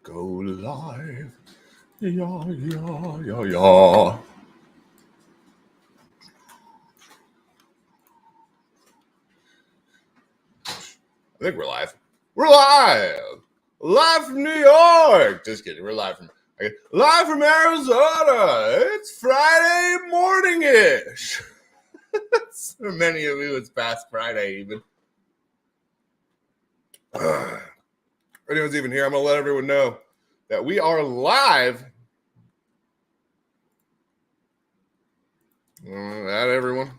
Go live. Yeah. I think we're live. We're live! Live from New York! Just kidding, we're live from Arizona! It's Friday morning-ish! For many of you, it's past Friday even. If anyone's even here, I'm going to let everyone know that we are live. That everyone.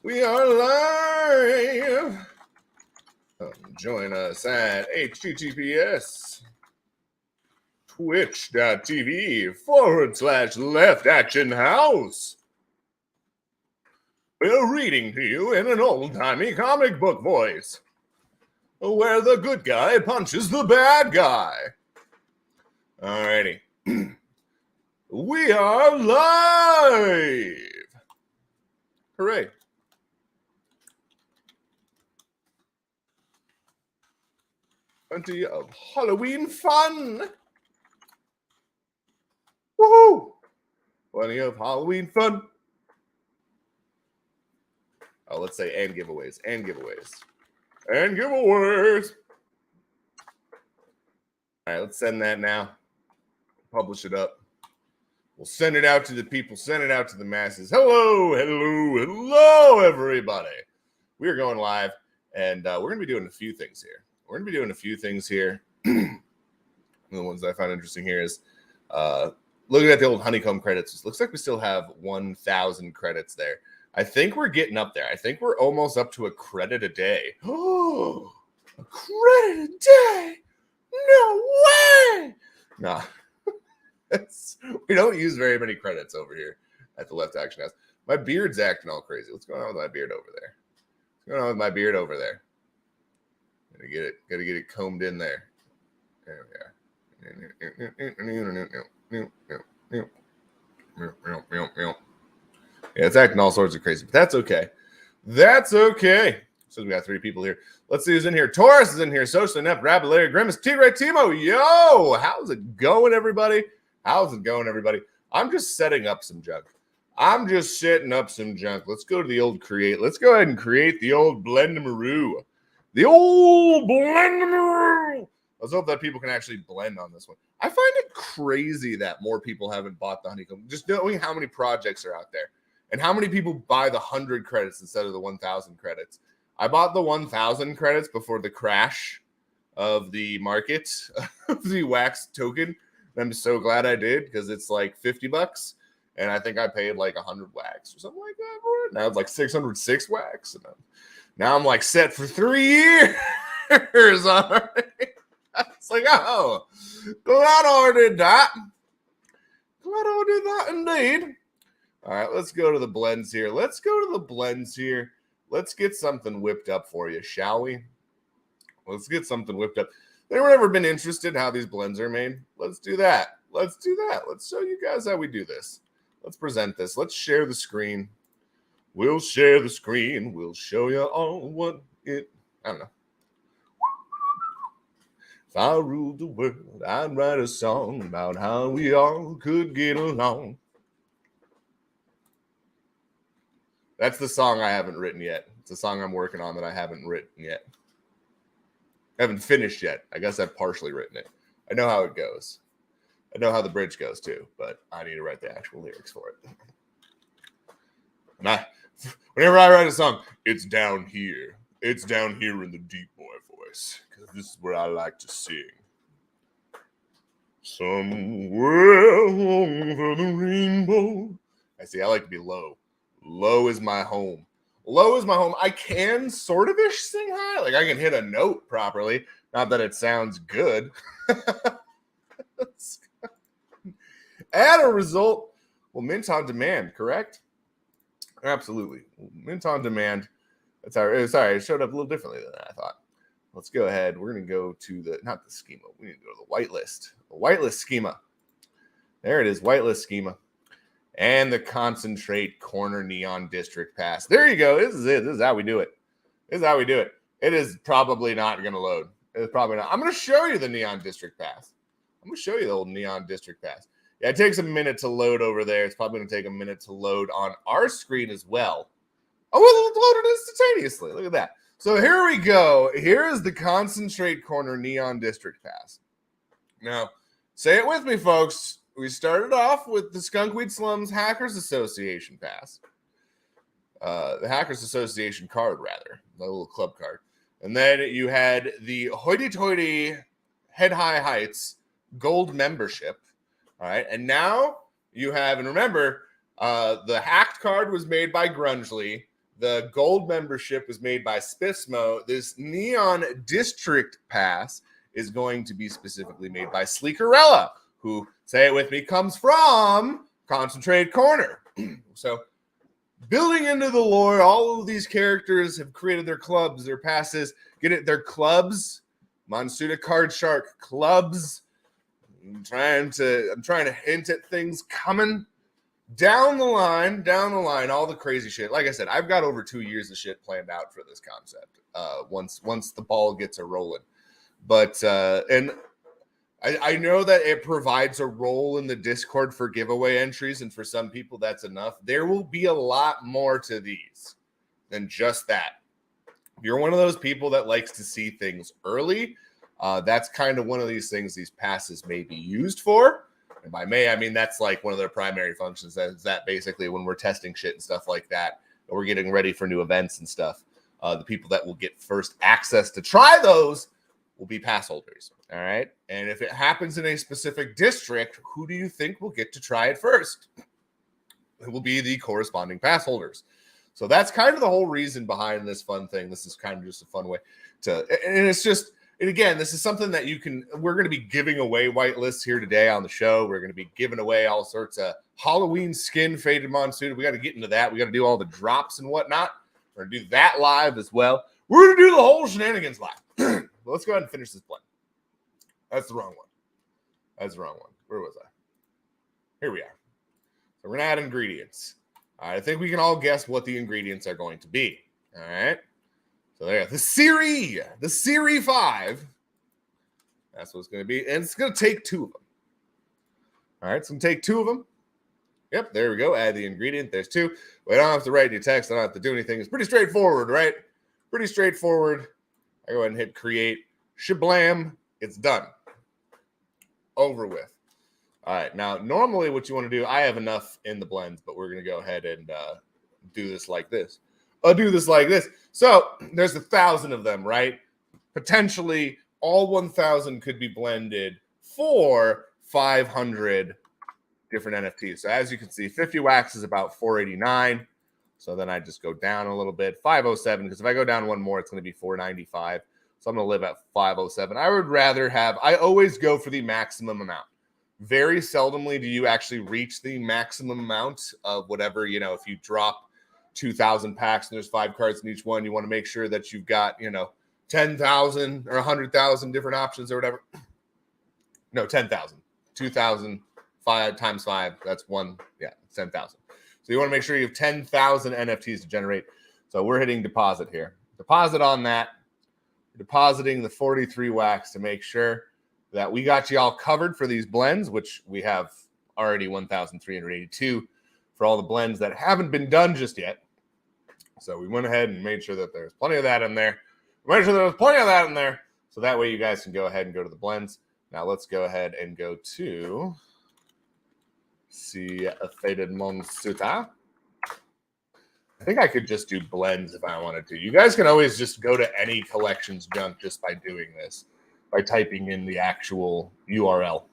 We are live. Join us at https://twitch.tv/Left Action House. We're reading to you in an old-timey comic book voice, where the good guy punches the bad guy. Alrighty. We are live! Hooray. Plenty of Halloween fun! Woohoo! Plenty of Halloween fun. Oh, let's say and giveaways. And giveaways. And giveaways! Alright, let's send that now. Publish it up. We'll send it out to the people. Send it out to the masses. Hello, everybody. We are going live, and we're going to be doing a few things here. One of the ones that I found interesting here is looking at the old honeycomb credits. It looks like we still have 1,000 credits there. I think we're getting up there. I think we're almost up to a credit a day. Oh, a credit a day? No way! Nah. We don't use very many credits over here at the Left Action House. My beard's acting all crazy. What's going on with my beard over there? Gotta get it combed in there. There we are. Yeah, it's acting all sorts of crazy, but that's okay. So we got 3 people here. Let's see who's in here. Taurus is in here. Social Inept, Rabbit, Larry, Grimace, T-Ray, Timo. Yo, how's it going, everybody? I'm just setting up some junk. Let's go to the old create. Let's go ahead and create the old Blendamaroo. Let's hope that people can actually blend on this one. I find it crazy that more people haven't bought the honeycomb. Just knowing how many projects are out there and how many people buy the 100 credits instead of the 1,000 credits. I bought the 1,000 credits before the crash of the market of the wax token. I'm so glad I did because it's like $50, and I think I paid like 100 wax or something like that for it. Now it's like 606 wax. And now I'm like set for 3 years. All right. It's like, oh, glad I did that. Indeed. All right, let's go to the blends here. Let's get something whipped up for you, shall we? Let's get something whipped up. Anyone ever been interested in how these blends are made? Let's do that. Let's show you guys how we do this. Let's present this. Let's share the screen. We'll share the screen. We'll show you all what it... I don't know. If I ruled the world, I'd write a song about how we all could get along. That's the song I haven't written yet. It's a song I'm working on that I haven't written yet. I haven't finished yet. I guess I've partially written it. I know how it goes. I know how the bridge goes too, but I need to write the actual lyrics for it. And whenever I write a song, it's down here. It's down here in the deep boy voice, because this is where I like to sing. Somewhere over the rainbow. I like to be low. Low is my home. I can sort of ish sing high. Like I can hit a note properly. Not that it sounds good. Add a result. Well, mint on demand, correct? Absolutely. Mint on demand. That's sorry, it showed up a little differently than I thought. Let's go ahead. We're going to go to not the schema. We need to go to the whitelist. The whitelist schema. There it is, whitelist schema. And the concentrate corner neon district pass. There you go. This is it. This is how we do it. It is probably not going to load. It's probably not. I'm going to show you the Neon District Pass. I'm going to show you the old Neon District Pass. Yeah, it takes a minute to load over there. It's probably going to take a minute to load on our screen as well. Oh, it loaded instantaneously. Look at that. So here we go. Here is the Concentrate Corner Neon District Pass. Now, say it with me, folks. We started off with the Skunkweed Slums Hackers Association Pass. The Hackers Association card, rather. The little club card. And then you had the hoity-toity Head High Heights Gold Membership. All right. And now you have, and remember, the hacked card was made by Grungely. The gold membership was made by Spismo. This Neon District Pass is going to be specifically made by Sleekerella, who, say it with me, comes from Concentrate Corner. So, building into the lore, all of these characters have created their clubs, their passes. Get it? Their clubs. Monsuda Card Shark clubs. I'm trying to hint at things coming. Down the line, all the crazy shit. Like I said, I've got over 2 years of shit planned out for this concept. Once the ball gets a rolling, but and I know that it provides a role in the Discord for giveaway entries, and for some people that's enough. There will be a lot more to these than just that. If you're one of those people that likes to see things early, that's kind of one of these things these passes may be used for. And by May, I mean that's like one of their primary functions. That basically when we're testing shit and stuff like that, and we're getting ready for new events and stuff, the people that will get first access to try those will be pass holders. All right. And if it happens in a specific district, who do you think will get to try it first? It will be the corresponding pass holders. So that's kind of the whole reason behind this fun thing. This is kind of just a fun way to, and it's just, and again, this is something that we're going to be giving away whitelists here today on the show. We're going to be giving away all sorts of Halloween skin faded Monsuda. We got to get into that. We got to do all the drops and whatnot. We're going to do that live as well. We're going to do the whole shenanigans live. Well, let's go ahead and finish this blend. That's the wrong one. Where was I? Here we are. So we're going to add ingredients. All right, I think we can all guess what the ingredients are going to be. All right. So there, the Siri 5. That's what it's going to be. And it's going to take 2 of them. All right, it's going to take 2 of them. Yep, there we go. Add the ingredient. There's 2. We don't have to write any text. I don't have to do anything. It's pretty straightforward, right? Pretty straightforward. I go ahead and hit create. Shablam. It's done. Over with. All right, now normally what you want to do, I have enough in the blends, but we're going to go ahead and do this like this. I'll do this like this. So there's 1,000 of them, right? Potentially all 1,000 could be blended for 500 different NFTs. So as you can see, 50 wax is about 489. So then I just go down a little bit, 507, because if I go down one more, it's going to be 495. So I'm going to live at 507. I would rather I always go for the maximum amount. Very seldomly do you actually reach the maximum amount of whatever, if you drop 2,000 packs and there's 5 cards in each one, you want to make sure that you've got 10,000 or 100,000 different options or whatever. No, 10,000. 2,000 5 times 5, that's 10,000. So you want to make sure you have 10,000 NFTs to generate. So we're hitting deposit here. Deposit on that. Depositing the 43 wax to make sure that we got you all covered for these blends, which we have already 1,382 for all the blends that haven't been done just yet. So we went ahead and made sure that there's plenty of that in there. So that way you guys can go ahead and go to the blends. Now let's go ahead and go to see a faded Monsuda. I think I could just do blends if I wanted to. You guys can always just go to any collections junk just by doing this, by typing in the actual URL.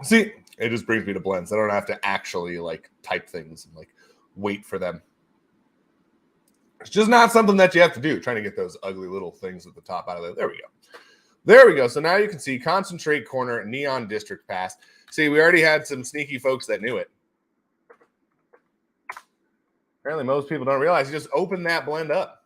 See, it just brings me to blends. I don't have to actually type things and wait for them. It's just not something that you have to do. Trying to get those ugly little things at the top out of there. There we go. So now you can see Concentrate Corner, Neon District Pass. See, we already had some sneaky folks that knew it. Apparently most people don't realize you just open that blend up.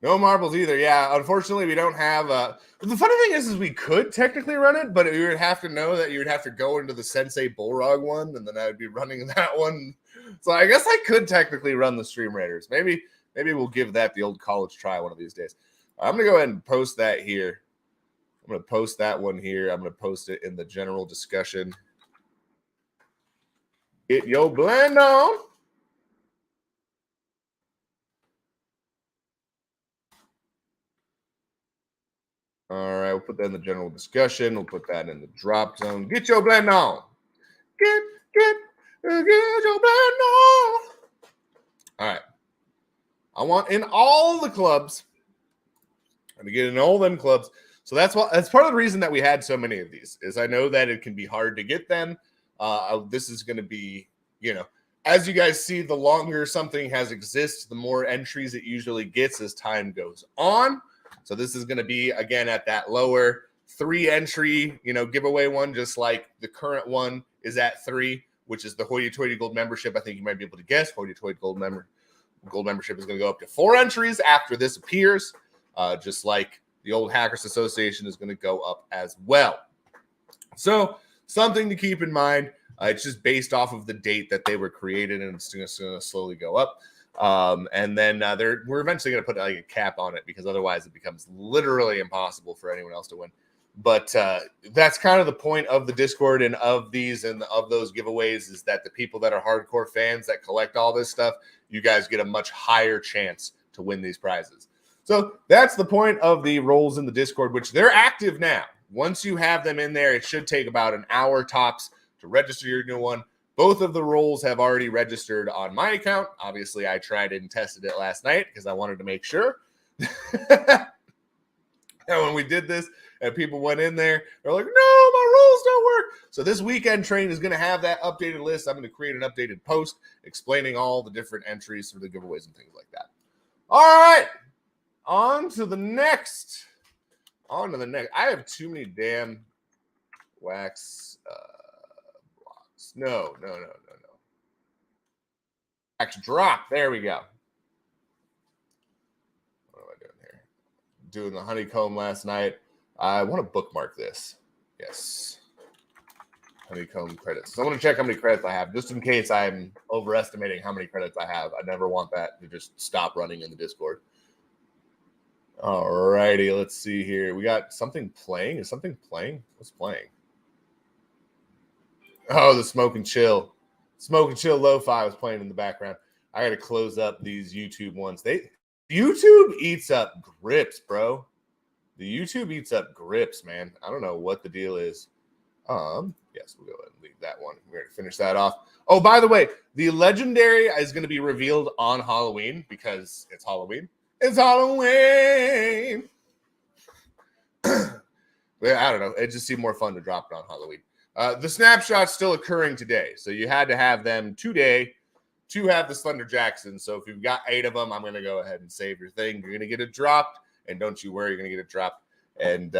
No marbles either. Yeah, unfortunately, we don't have the funny thing is we could technically run it, but you would have to know that you would have to go into the Sensei Bullrog one, and then I would be running that one. So I guess I could technically run the Stream Raiders. Maybe we'll give that the old college try one of these days. I'm going to go ahead and post that here. I'm going to post that one here. I'm going to post it in the general discussion. Get your blend on. All right, we'll put that in the general discussion. We'll put that in the drop zone. Get your blend on. Get your blend on. All right. I want in all the clubs. I'm gonna get in all them clubs. So that's part of the reason that we had so many of these. Is I know that it can be hard to get them. This is going to be, as you guys see, the longer something has existed, the more entries it usually gets as time goes on. So this is going to be, again, at that lower 3 entry, giveaway one, just like the current one is at 3, which is the hoity-toity gold membership. I think you might be able to guess. Hoity-toity gold membership is going to go up to 4 entries after this appears, just like the old Hackers Association is going to go up as well. So something to keep in mind. It's just based off of the date that they were created, and it's going to slowly go up. And then we're eventually going to put like a cap on it, because otherwise it becomes literally impossible for anyone else to win. But that's kind of the point of the Discord and of these and of those giveaways, is that the people that are hardcore fans that collect all this stuff, you guys get a much higher chance to win these prizes. So that's the point of the roles in the Discord, which they're active now. Once you have them in there, it should take about an hour tops to register your new one. Both of the roles have already registered on my account. Obviously, I tried and tested it last night because I wanted to make sure. And when we did this and people went in there, they're like, no, my roles don't work. So this weekend train is going to have that updated list. I'm going to create an updated post explaining all the different entries for the giveaways and things like that. All right. On to the next. I have too many damn wax blocks. No. Wax drop. There we go. What am I doing here? Doing the honeycomb last night. I want to bookmark this. Yes. Honeycomb credits. So I want to check how many credits I have, just in case I'm overestimating how many credits I have. I never want that to just stop running in the Discord. All righty, let's see here. We got something playing. Is something playing? What's playing? Oh, the Smoke and Chill. Smoke and Chill Lo-Fi was playing in the background. I got to close up these YouTube ones. YouTube eats up grips, bro. The YouTube eats up grips, man. I don't know what the deal is. Yes, we'll go ahead and leave that one. We're going to finish that off. Oh, by the way, the legendary is going to be revealed on Halloween because it's Halloween. It's Halloween. I don't know. It just seemed more fun to drop it on Halloween. The snapshot's still occurring today. So you had to have them today to have the Slender Jackson. So if you've got 8 of them, I'm going to go ahead and save your thing. You're going to get it dropped. And don't you worry, you're going to get it dropped. And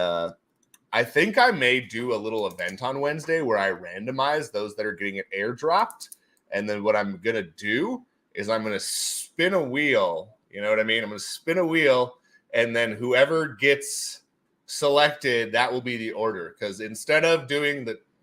I think I may do a little event on Wednesday where I randomize those that are getting it airdropped. And then what I'm going to do is I'm going to spin a wheel. You know what I mean? I'm going to spin a wheel, and then whoever gets selected, that will be the order. Because instead of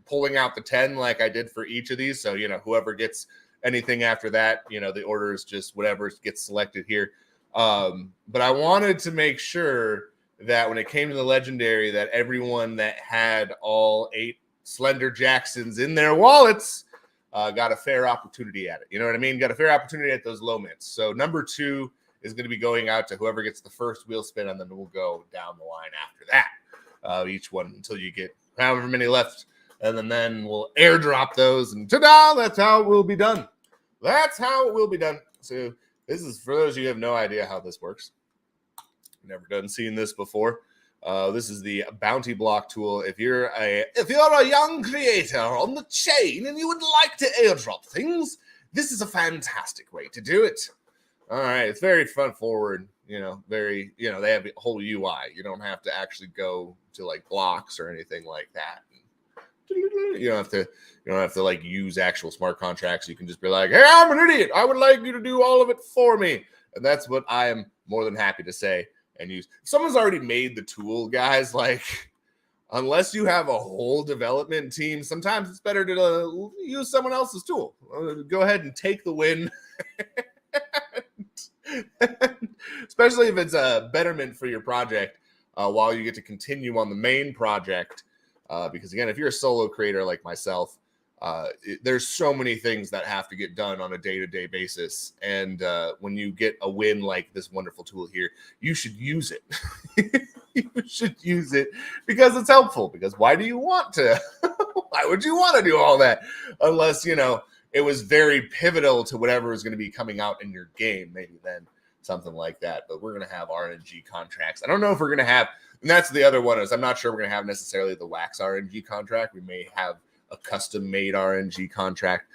pulling out the 10 like I did for each of these, so, whoever gets anything after that, the order is just whatever gets selected here. But I wanted to make sure that when it came to the legendary, that everyone that had all 8 Slender Jacksons in their wallets got a fair opportunity at it. You know what I mean? Got a fair opportunity at those low mints. So number 2 is going to be going out to whoever gets the first wheel spin, and then we'll go down the line after that. Each one until you get however many left, and then we'll airdrop those, and ta-da! That's how it will be done. That's how it will be done. So this is for those of you who have no idea how this works. Never seen this before. This is the bounty block tool. If you're a young creator on the chain and you would like to airdrop things, this is a fantastic way to do it. All right, it's very fun forward, they have a whole UI. You don't have to actually go to like blocks or anything like that. You don't have to like use actual smart contracts. You can just be like, hey, I'm an idiot. I would like you to do all of it for me. And that's what I am more than happy to say and use. If someone's already made the tool, guys, like, unless you have a whole development team, sometimes it's better to use someone else's tool. Go ahead and take the win especially if it's a betterment for your project while you get to continue on the main project. Because again, if you're a solo creator like myself, there's so many things that have to get done on a day-to-day basis. And when you get a win like this wonderful tool here, you should use it. You should use it because it's helpful. Because why do you want to? Why would you want to do all that? Unless, you know, it was very pivotal to whatever is going to be coming out in your game. Maybe then something like that. But we're going to have RNG contracts. I don't know if we're going to have, and that's the other one, is I'm not sure we're going to have necessarily the wax RNG contract. We may have a custom-made RNG contract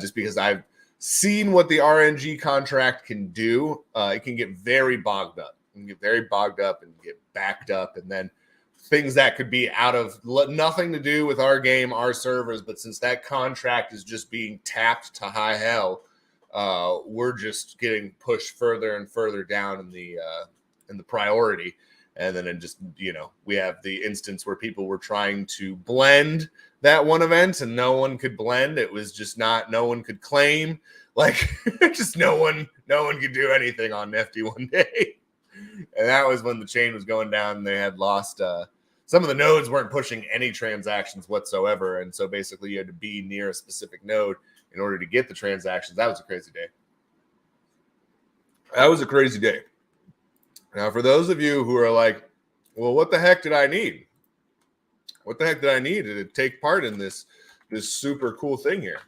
just because I've seen what the RNG contract can do. It can get very bogged up. It can get very bogged up and get backed up, and then things that could be out of nothing to do with our game, our servers, but since that contract is just being tapped to high hell, we're just getting pushed further and further down in the priority. And then it just, you know, we have the instance where people were trying to blend that one event and no one could blend. It was just not, no one could claim, like just no one could do anything on Nifty one day. And that was when the chain was going down and they had lost, some of the nodes weren't pushing any transactions whatsoever. And so basically you had to be near a specific node in order to get the transactions. That was a crazy day. That was a crazy day. Now, for those of you who are like, well, what the heck did I need? What the heck did I need to take part in this super cool thing here?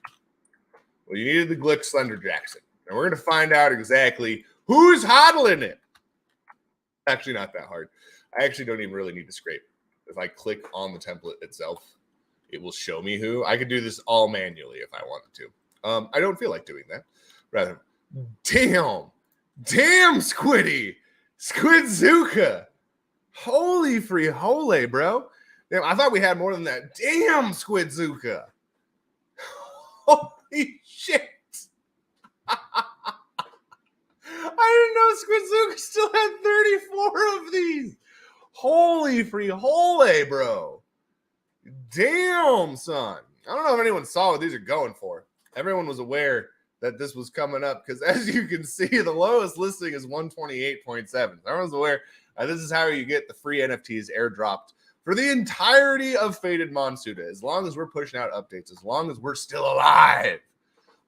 Well, you needed the Glitch Slender Jackson. And we're going to find out exactly who's hodling it. Actually, not that hard. I actually don't even really need to scrape. If I click on the template itself, it will show me who. I could do this all manually if I wanted to. I don't feel like doing that. Rather, damn, Squiddy. Squidzuka. Holy free hole, bro. Damn, I thought we had more than that. Damn, Squidzuka. Holy shit. I didn't know Squidzuka still had 34 of these. Holy free hole, bro. Damn, son. I don't know if anyone saw what these are going for. Everyone was aware that this was coming up because, as you can see, the lowest listing is 128.7. Everyone's aware this is how you get the free NFTs airdropped for the entirety of Faded Monsuda. As long as we're pushing out updates, as long as we're still alive,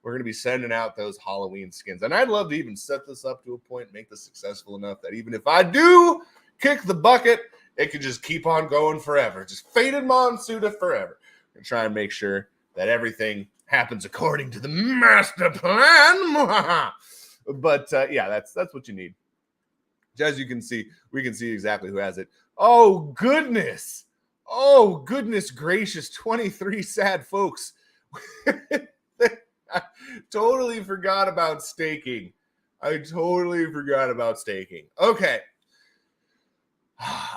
we're going to be sending out those Halloween skins. And I'd love to even set this up to a point, make this successful enough that even if I do kick the bucket, it could just keep on going forever. Just Faded Monsuda forever. And try and make sure that everything happens according to the master plan. But yeah, that's what you need. As you can see, we can see exactly who has it. Oh goodness gracious, 23 sad folks. I totally forgot about staking. Okay.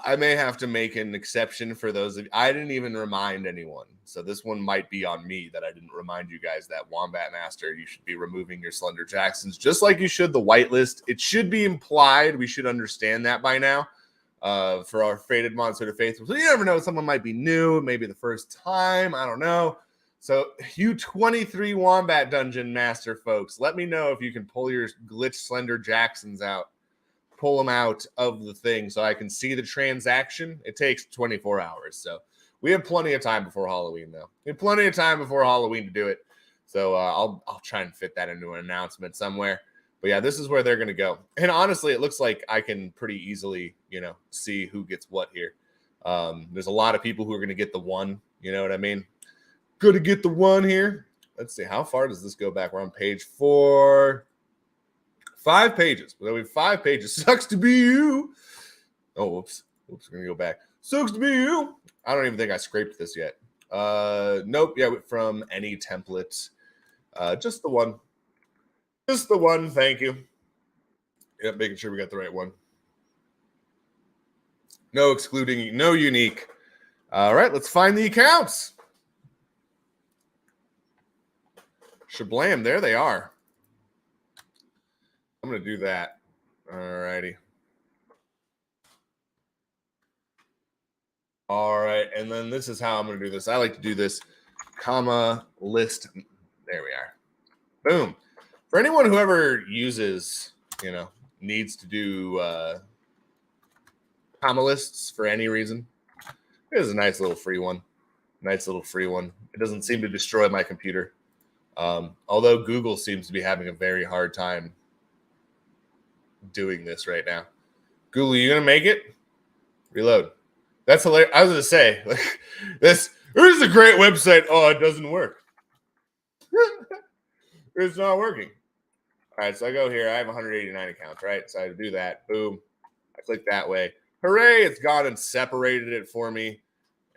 I may have to make an exception for those of you. I didn't even remind anyone. So this one might be on me that I didn't remind you guys that Wombat Master, you should be removing your Slender Jacksons just like you should the whitelist. It should be implied. We should understand that by now for our Faded Monsuda faithful. So you never know. Someone might be new, maybe the first time. I don't know. So you 23 Wombat Dungeon Master folks, let me know if you can pull your Glitch Slender Jacksons out. Pull them out of the thing so I can see the transaction. It takes 24 hours. So we have plenty of time before Halloween, though. We have plenty of time before Halloween to do it. So I'll try and fit that into an announcement somewhere. But yeah, this is where they're going to go. And honestly, it looks like I can pretty easily, see who gets what here. There's a lot of people who are going to get the one. You know what I mean? Going to get the one here. Let's see. How far does this go back? We're on page 4. 5 pages. We have 5 pages. Sucks to be you. Oh, whoops. We're going to go back. Sucks to be you. I don't even think I scraped this yet. Nope. Yeah, from any template. Just the one. Just the one. Thank you. Yep, making sure we got the right one. No excluding, no unique. All right, let's find the accounts. Shablam, there they are. I'm going to do that. All righty. All right. And then this is how I'm going to do this. I like to do this comma list. There we are. Boom. For anyone who ever uses, needs to do comma lists for any reason, here's a nice little free one. Nice little free one. It doesn't seem to destroy my computer. Although Google seems to be having a very hard time doing this right now. Google, you gonna make it? Reload. That's hilarious. I was gonna say, like, this is a great website. Oh, it doesn't work. It's not working. All right, so I go here. I have 189 accounts, right? So I do that. Boom. I click that way. Hooray! It's gone and separated it for me.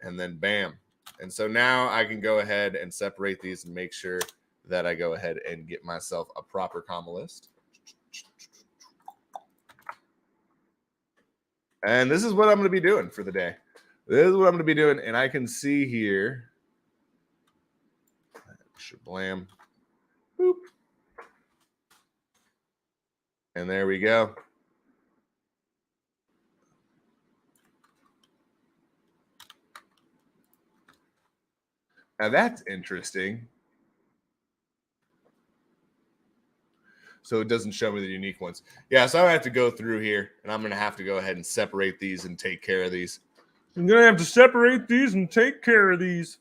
And then bam. And so now I can go ahead and separate these and make sure that I go ahead and get myself a proper comma list. And this is what I'm going to be doing for the day. This is what I'm going to be doing. And I can see here. Shablam. Boop. And there we go. Now that's interesting. So it doesn't show me the unique ones. Yeah, so I have to go through here, and I'm going to have to go ahead and separate these and take care of these. I'm going to have to separate these and take care of these.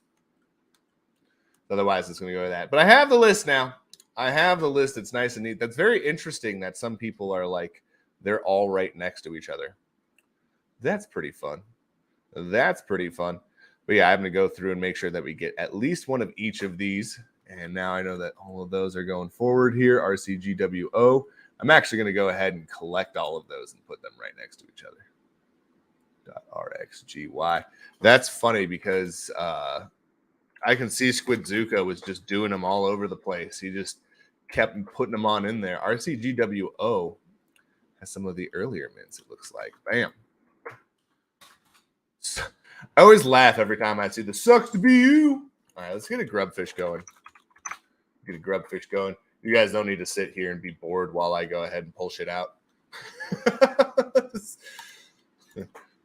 Otherwise, it's going to go to that. But I have the list now. I have the list. It's nice and neat. That's very interesting that some people are like, they're all right next to each other. That's pretty fun. That's pretty fun. But yeah, I'm going to go through and make sure that we get at least one of each of these. And now I know that all of those are going forward here. RCGWO. I'm actually going to go ahead and collect all of those and put them right next to each other. .rxgy. That's funny because I can see Squidzuka was just doing them all over the place. He just kept putting them on in there. RCGWO has some of the earlier mints, it looks like. Bam. I always laugh every time I see the sucks to be you. All right, let's get a grubfish going. Get a grubfish going. You guys don't need to sit here and be bored while I go ahead and pull shit out.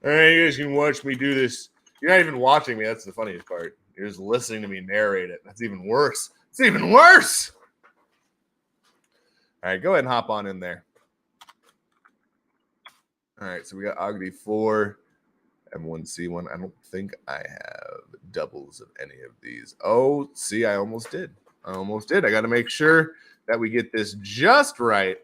All right, you guys can watch me do this. You're not even watching me. That's the funniest part. You're just listening to me narrate it. That's even worse. It's even worse. All right, go ahead and hop on in there. All right, so we got Ogden 4, M1C1. I don't think I have doubles of any of these. Oh, see, I almost did. I almost did. I got to make sure that we get this just right.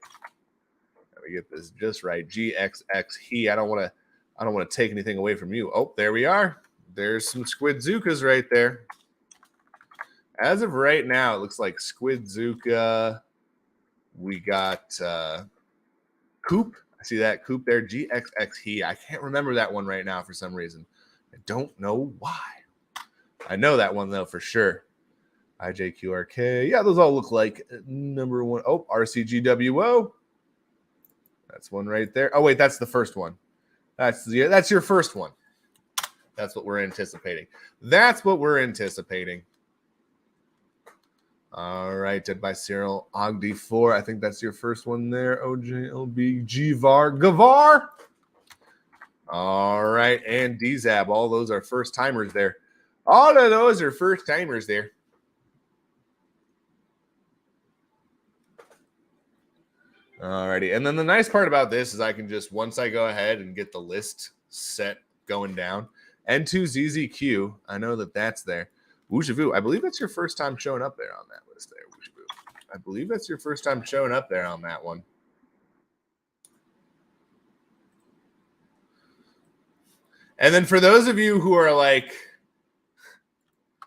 That we get this just right. GXX he. I don't want to take anything away from you. Oh, there we are. There's some Squidzukas right there. As of right now, it looks like Squidzuka. We got Coop. I see that Coop there. GXX he. I can't remember that one right now for some reason. I don't know why. I know that one though for sure. IJQRK. Yeah, those all look like number one. Oh, RCGWO. That's one right there. Oh, wait, that's the first one. That's your first one. That's what we're anticipating. That's what we're anticipating. All right, Dead by Cyril. Ogden 4. I think that's your first one there. OJLB. Gavar. All right, and DZAB. All those are first timers there. All of those are first timers there. Alrighty, and then the nice part about this is I can just, once I go ahead and get the list set going down, N2 ZZQ, I know that that's there. Wushavoo, I believe that's your first time showing up there on that list there, Wushavoo. I believe that's your first time showing up there on that one. And then for those of you who are like,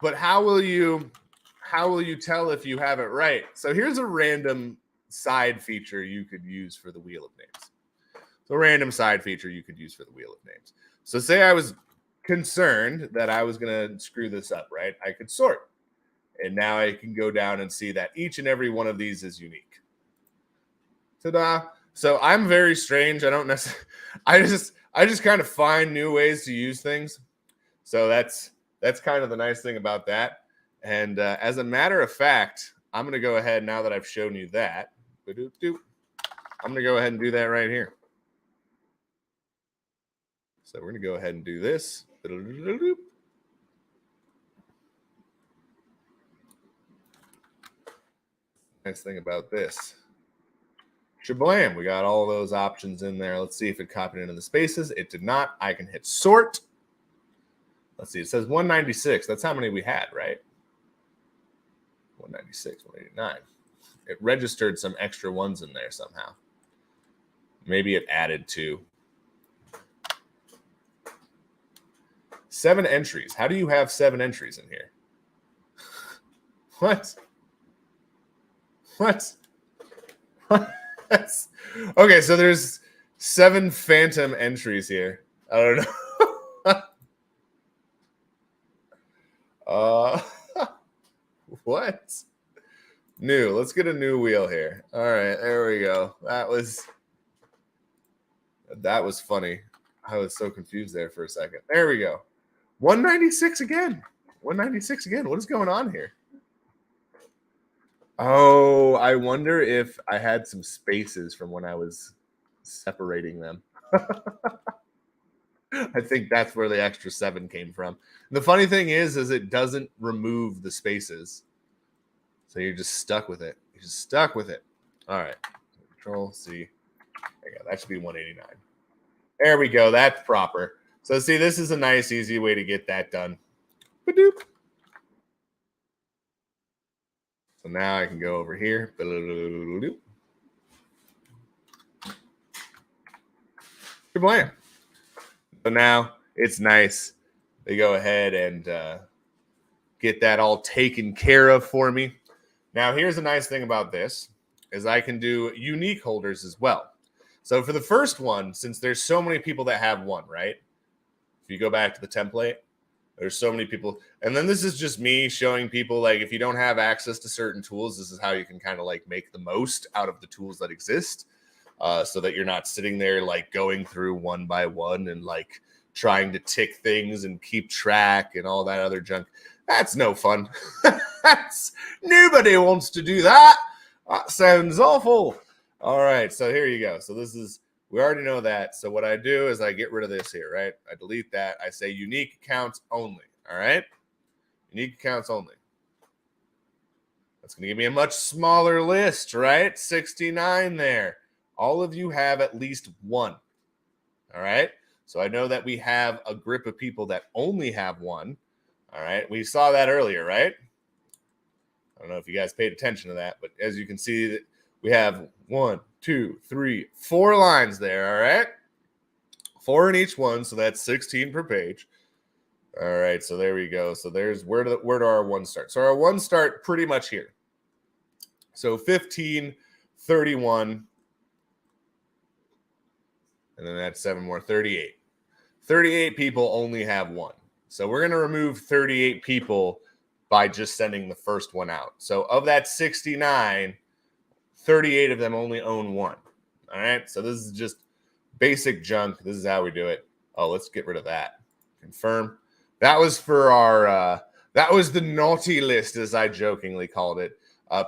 but how will you tell if you have it right? So here's a random side feature you could use for the Wheel of Names. So a random side feature you could use for the Wheel of Names. So say I was concerned that I was going to screw this up, right? I could sort. And now I can go down and see that each and every one of these is unique. Ta-da. So I'm very strange. I don't necessarily, I just kind of find new ways to use things. So that's kind of the nice thing about that. And as a matter of fact, I'm going to go ahead now that I've shown you that. I'm going to go ahead and do that right here. So we're going to go ahead and do this. Nice thing about this. Shablam. We got all those options in there. Let's see if it copied into the spaces. It did not. I can hit sort. Let's see. It says 196. That's how many we had, right? 196, 189. It registered some extra ones in there somehow. Maybe it added 2. 7 entries. How do you have 7 entries in here? What? What? Okay, so there's 7 phantom entries here. I don't know. What? New. Let's get a new wheel here. All right, there we go. That was funny. I was so confused there for a second. There we go. 196 again. 196 again. What is going on here? Oh, I wonder if I had some spaces from when I was separating them. I think that's where the extra 7 came from. And the funny thing is it doesn't remove the spaces. So you're just stuck with it. You're just stuck with it. All right. Control C. There you go. That should be 189. There we go. That's proper. So see, this is a nice, easy way to get that done. Ba-doop. So now I can go over here. Kablam. So now it's nice. They go ahead and get that all taken care of for me. Now, here's a nice thing about this is I can do unique holders as well. So for the first one, since there's so many people that have one, right? If you go back to the template, there's so many people. And then this is just me showing people, like, if you don't have access to certain tools, this is how you can kind of like make the most out of the tools that exist, so that you're not sitting there like going through one by one and like trying to tick things and keep track and all that other junk. That's no fun. Nobody wants to do that. That sounds awful. All right, so here you go. So this is, we already know that. So what I do is I get rid of this here, right? I delete that. I say unique accounts only. All right, unique accounts only. That's going to give me a much smaller list, right? 69 there. All of you have at least one. All right, so I know that we have a group of people that only have one. All right, we saw that earlier, right? I don't know if you guys paid attention to that, but as you can see, that we have 1, 2, 3, 4 lines there. All right, 4 in each one, so that's 16 per page. All right, so there we go. So there's where do our ones start? So our ones start pretty much here. So 15, 31, and then that's 7 more, 38. 38 people only have one. So we're going to remove 38 people by just sending the first one out. So of that 69, 38 of them only own one. All right, so this is just basic junk. This is how we do it. Oh, let's get rid of that. Confirm. That was for our, that was the naughty list, as I jokingly called it.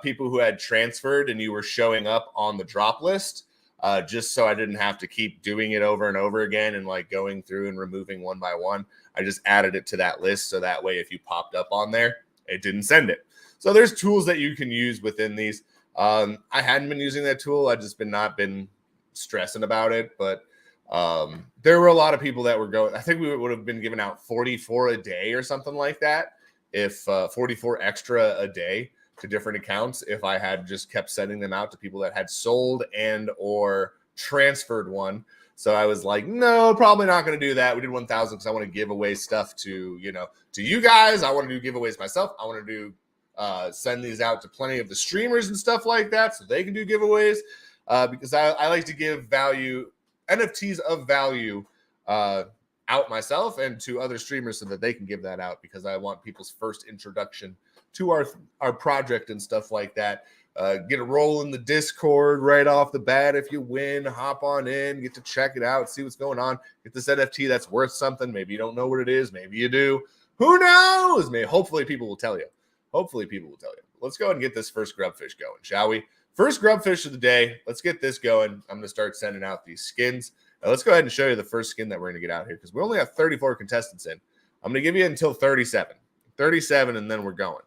People who had transferred and you were showing up on the drop list, just so I didn't have to keep doing it over and over again and like going through and removing one by one. I just added it to that list so that way if you popped up on there, it didn't send it. So there's tools that you can use within these. I hadn't been using that tool. I just not been stressing about it, but there were a lot of people that were going. I think we would have been giving out 44 a day or something like that. If 44 extra a day to different accounts, if I had just kept sending them out to people that had sold and or transferred one. So I was like, no, probably not going to do that. We did 1,000 because I want to give away stuff to, to you guys. I want to do giveaways myself. I want to do send these out to plenty of the streamers and stuff like that so they can do giveaways, because I like to give value, NFTs of value, out myself and to other streamers so that they can give that out, because I want people's first introduction to our project and stuff like that. Get a roll in the Discord right off the bat. If you win, hop on in, get to check it out, see what's going on. Get this NFT that's worth something. Maybe you don't know what it is. Maybe you do. Who knows? Maybe, hopefully people will tell you. Hopefully people will tell you. Let's go ahead and get this first grubfish going, shall we? First grubfish of the day. Let's get this going. I'm going to start sending out these skins. Now let's go ahead and show you the first skin that we're going to get out here, because we only have 34 contestants in. I'm going to give you until 37. 37, and then we're going.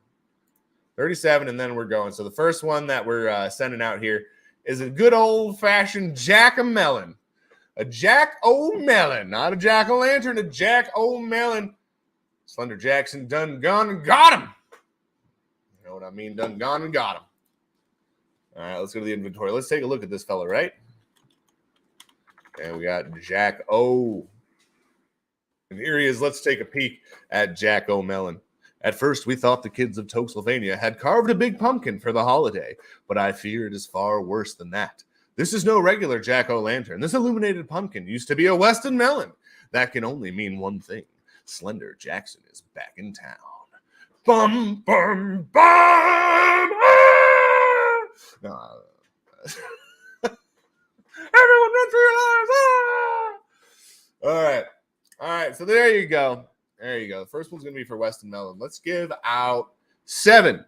37, and then we're going. So the first one that we're sending out here is a good old-fashioned jack-o'-melon. A jack-o'-melon, not a jack-o'-lantern, a jack-o'-melon. Slender Jackson done gone and got him. You know what I mean? Done gone and got him. All right, let's go to the inventory. Let's take a look at this fella, right? And we got Jack O. And here he is. Let's take a peek at Jack O'Melon. At first, we thought the kids of Toxylvania had carved a big pumpkin for the holiday, but I fear it is far worse than that. This is no regular Jack-o'-lantern. This illuminated pumpkin used to be a Weston melon. That can only mean one thing. Slender Jackson is back in town. Bum, bum, bum! Ah! No. Everyone run for your lives! Ah! All right. So there you go. There you go. The first one's going to be for Weston Melon. Let's give out 7.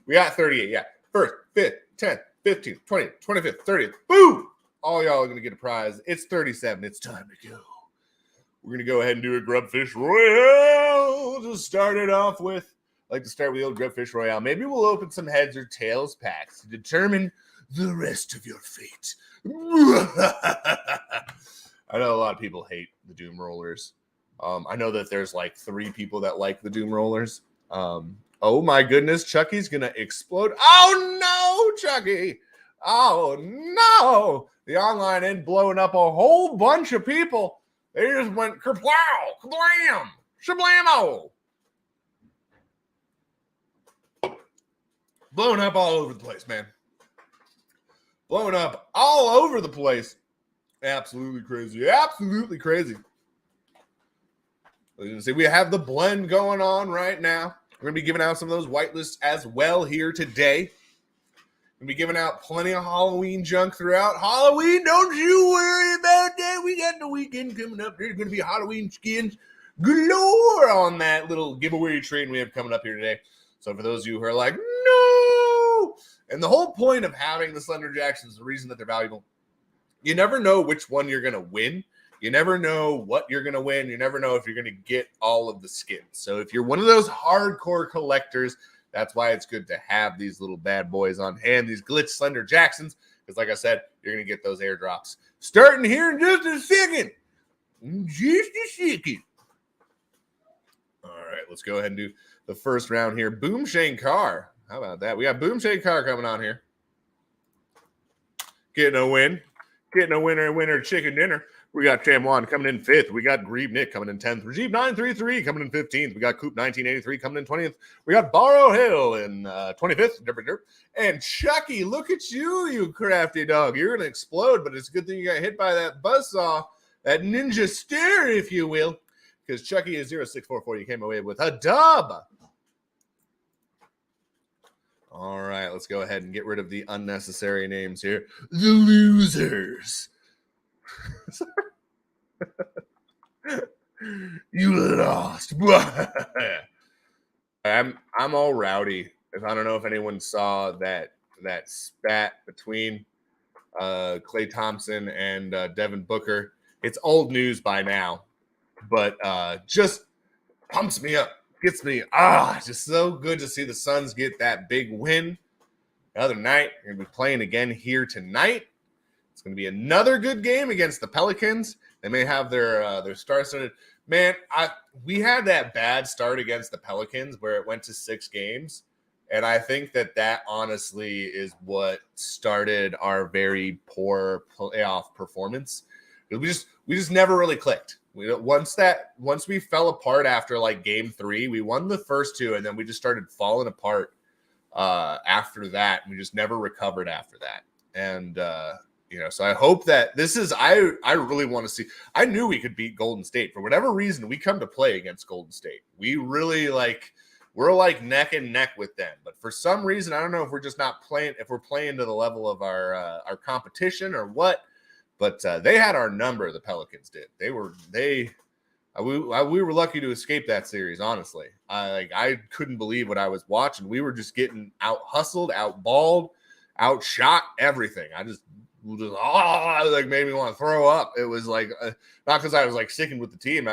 We got 38. Yeah. 1st, 5th, 10th, 15th, 20th, 25th, 30th. Boom! All y'all are going to get a prize. It's 37. It's time to go. We're going to go ahead and do a Grubfish Royale. Just start it off with, I like to start with the old Grubfish Royale. Maybe we'll open some heads or tails packs to determine the rest of your fate. I know a lot of people hate the Doom Rollers. I know that there's like 3 people that like the Doom Rollers. Oh my goodness, Chucky's going to explode. Oh no, Chucky. Oh no. The online end blowing up a whole bunch of people. They just went kerplow, kablam, shablamo. Blowing up all over the place, man. Blowing up all over the place. Absolutely crazy. Absolutely crazy. As you can see, we have the blend going on right now. We're going to be giving out some of those whitelists as well here today. We'll be giving out plenty of Halloween junk throughout. Halloween, don't you worry about that. We got the weekend coming up. There's going to be Halloween skins galore on that little giveaway train we have coming up here today. So for those of you who are like, no! And the whole point of having the Slender Jacksons, the reason that they're valuable, you never know which one you're going to win. You never know what you're going to win. You never know if you're going to get all of the skins. So if you're one of those hardcore collectors, that's why it's good to have these little bad boys on hand, these glitch Slender Jacksons, because like I said, you're going to get those airdrops. Starting here in just a second. Just a second. All right, let's go ahead and do the first round here. Boom Shankar. How about that? We got Boom Shankar coming on here. Getting a win. Getting a winner chicken dinner. We got Chamwan coming in 5th. We got Grieve Nick coming in 10th. Rajiv 933 coming in 15th. We got Coop 1983 coming in 20th. We got Borrow Hill in 25th. And Chucky, look at you, you crafty dog. You're going to explode, but it's a good thing you got hit by that buzzsaw, that ninja stare, if you will, because Chucky is 0644. You came away with a dub. All right, let's go ahead and get rid of the unnecessary names here. The losers. You lost. I'm all rowdy. If I don't know if anyone saw that spat between Klay Thompson and Devin Booker. It's old news by now, but just pumps me up, gets me just so good to see the Suns get that big win the other night. We're gonna be playing again here tonight. It's going to be another good game against the Pelicans. They may have their star started. Man, we had that bad start against the Pelicans where it went to 6 games, and I think that honestly is what started our very poor playoff performance. We just never really clicked. Once we fell apart after like game 3, we won the first 2, and then we just started falling apart after that. We just never recovered after that, and. So I hope that this is, I really want to see, I knew we could beat Golden State. For whatever reason, we come to play against Golden State. We really we're like neck and neck with them. But for some reason, I don't know if we're just not playing, if we're playing to the level of our competition or what, but they had our number, the Pelicans did. We were lucky to escape that series, honestly. I couldn't believe what I was watching. We were just getting out hustled, out balled, outshot, everything. Made me want to throw up. It was like not because I was like sticking with the team.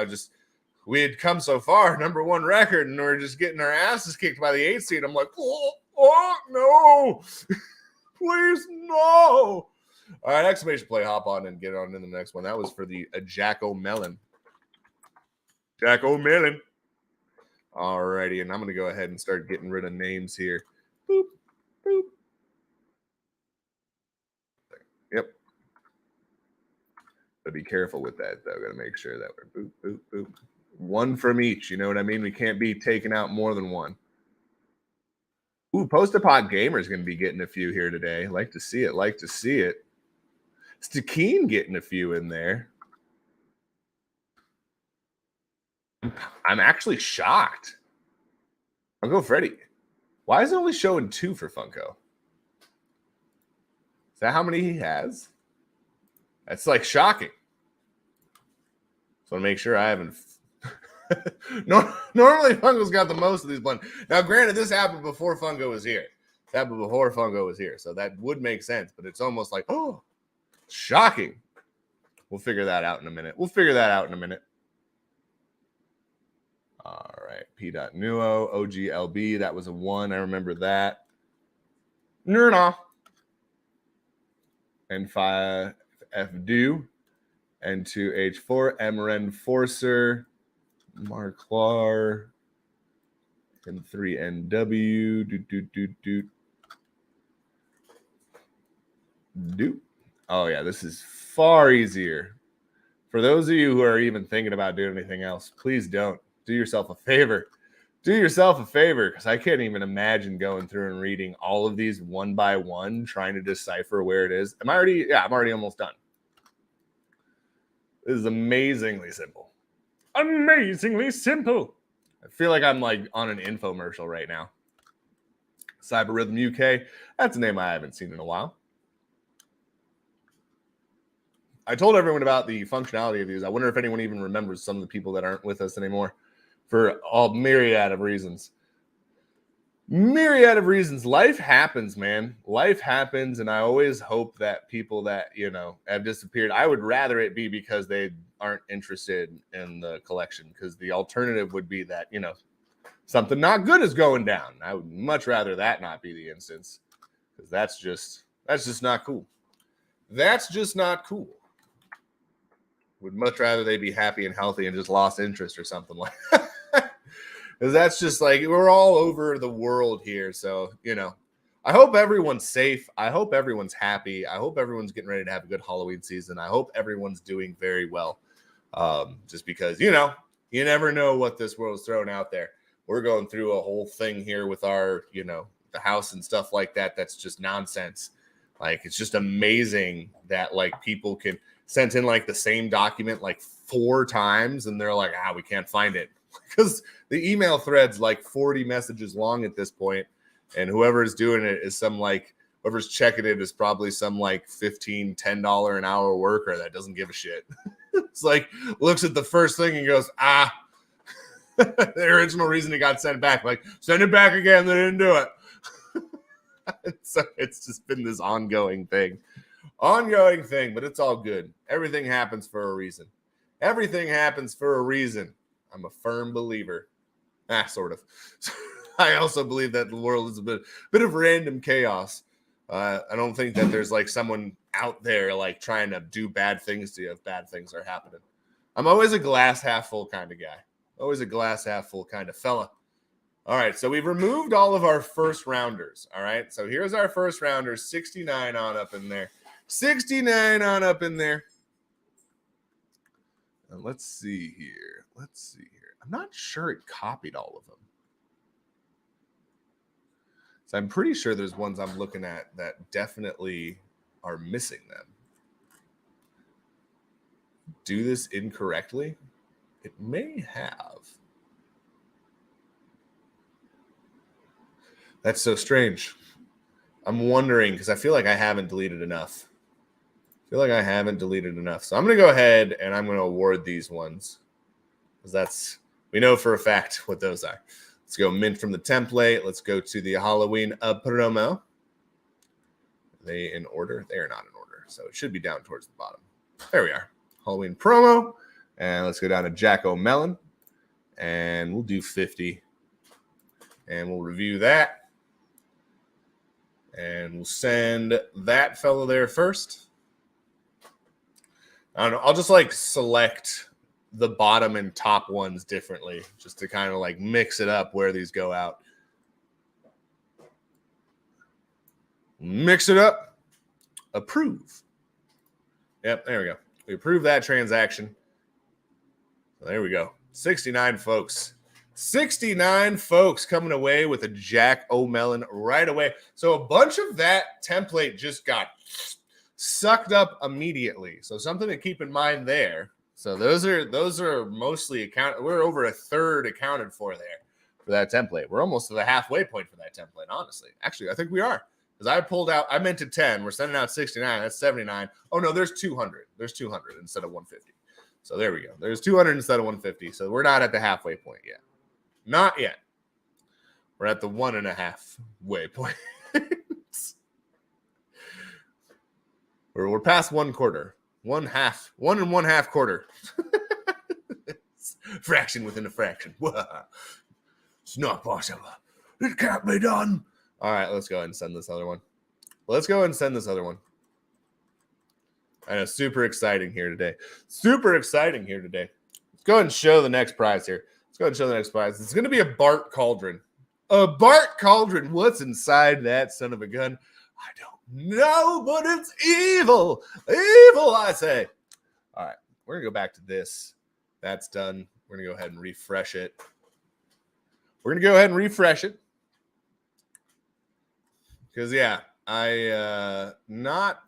We had come so far, number 1 record, and we're just getting our asses kicked by the 8th seed. I'm like, oh no. Please, no. All right, exclamation play. Hop on and get on to the next one. That was for the Jack O'Melon. Jack O'Melon. All righty, and I'm going to go ahead and start getting rid of names here. Boop, boop. Yep. But be careful with that, though. Got to make sure that we're boop, boop, boop. One from each. You know what I mean? We can't be taking out more than one. Ooh, Post-Apod Gamer is going to be getting a few here today. Like to see it. Like to see it. Stakeen getting a few in there. I'm actually shocked. Funko Freddy. Why is it only showing 2 for Funko? Is that how many he has? That's like shocking. So I make sure I haven't. Normally Funko's got the most of these blend. Now, granted, this happened before Funko was here. It happened before Funko was here, so that would make sense. But it's almost like, oh, shocking. We'll figure that out in a minute. All right, P.Nuo, OGLB. That was a 1. I remember that. Nurna. N5 FDU. N2H4. Emren Forcer. Marklar. N3NW. Doot. Oh, yeah, this is far easier. For those of you who are even thinking about doing anything else, please don't. Do yourself a favor. Do yourself a favor, because I can't even imagine going through and reading all of these one by one, trying to decipher where it is. I'm already almost done. This is amazingly simple. Amazingly simple. I feel like I'm like on an infomercial right now. Cyberrhythm UK. That's a name I haven't seen in a while. I told everyone about the functionality of these. I wonder if anyone even remembers some of the people that aren't with us anymore for all myriad of reasons. Myriad of reasons. Life happens, man. Life happens, and I always hope that people that, you know, have disappeared, I would rather it be because they aren't interested in the collection, because the alternative would be that, you know, something not good is going down. I would much rather that not be the instance, because that's just not cool. That's just not cool. Would much rather they be happy and healthy and just lost interest or something like that. Because that's just like, we're all over the world here. So, you know, I hope everyone's safe. I hope everyone's happy. I hope everyone's getting ready to have a good Halloween season. I hope everyone's doing very well. Just because, you know, you never know what this world's throwing out there. We're going through a whole thing here with our, you know, the house and stuff like that. That's just nonsense. Like, it's just amazing that, like, people can send in, like, the same document, like, 4 times, and they're like, we can't find it. Because the email thread's, like, 40 messages long at this point, and whoever's doing it is some, like, whoever's checking it is probably some, like, $10 an hour worker that doesn't give a shit. It's like, looks at the first thing and goes, the original reason it got sent back. Like, send it back again, they didn't do it. So it's just been this ongoing thing, but it's all good. Everything happens for a reason. Everything happens for a reason. I'm a firm believer. Sort of. I also believe that the world is a bit of random chaos. I don't think that there's like someone out there like trying to do bad things to you if bad things are happening. I'm always a glass half full kind of guy. Always a glass half full kind of fella. All right, so we've removed all of our first rounders. All right, so here's our first rounders, 69 on up in there. 69 on up in there. And let's see here. I'm not sure it copied all of them. So I'm pretty sure there's ones I'm looking at that definitely are missing them. Do this incorrectly? It may have. That's so strange. I'm wondering, because I feel like I haven't deleted enough. So I'm going to go ahead and I'm going to award these ones. Because we know for a fact what those are. Let's go mint from the template. Let's go to the Halloween promo. Are they in order? They are not in order. So it should be down towards the bottom. There we are. Halloween promo. And let's go down to Jack O'Melon. And we'll do 50. And we'll review that. And we'll send that fellow there first. I don't know. I'll just like select the bottom and top ones differently just to kind of like mix it up where these go out. Mix it up. Approve. Yep, there we go. We approve that transaction. There we go. 69 folks. 69 folks coming away with a Jack O'Melon right away. So a bunch of that template just got sucked up immediately. So something to keep in mind there. So those are mostly accounted. We're over a third accounted for there for that template. We're almost to the halfway point for that template, honestly. Actually, I think we are. Because I pulled out, I meant to 10. We're sending out 69. That's 79. Oh, no, there's 200. There's 200 instead of 150. So there we go. There's 200 instead of 150. So we're not at the halfway point yet. Not yet. We're at the 1.5 way point. We're past 1 quarter. 1.5. 1.5 quarter. Fraction within a fraction. It's not possible. It can't be done. All right, let's go ahead and send this other one. Let's go ahead and send this other one. I know, super exciting here today. Super exciting here today. Let's go ahead and show the next prize here. Let's go ahead and show the next prize. It's going to be a Bart Cauldron. A Bart Cauldron. What's inside that son of a gun? I don't know, but it's evil. Evil, I say. All right, we're going to go back to this. That's done. We're going to go ahead and refresh it. We're going to go ahead and refresh it. Because, yeah, I not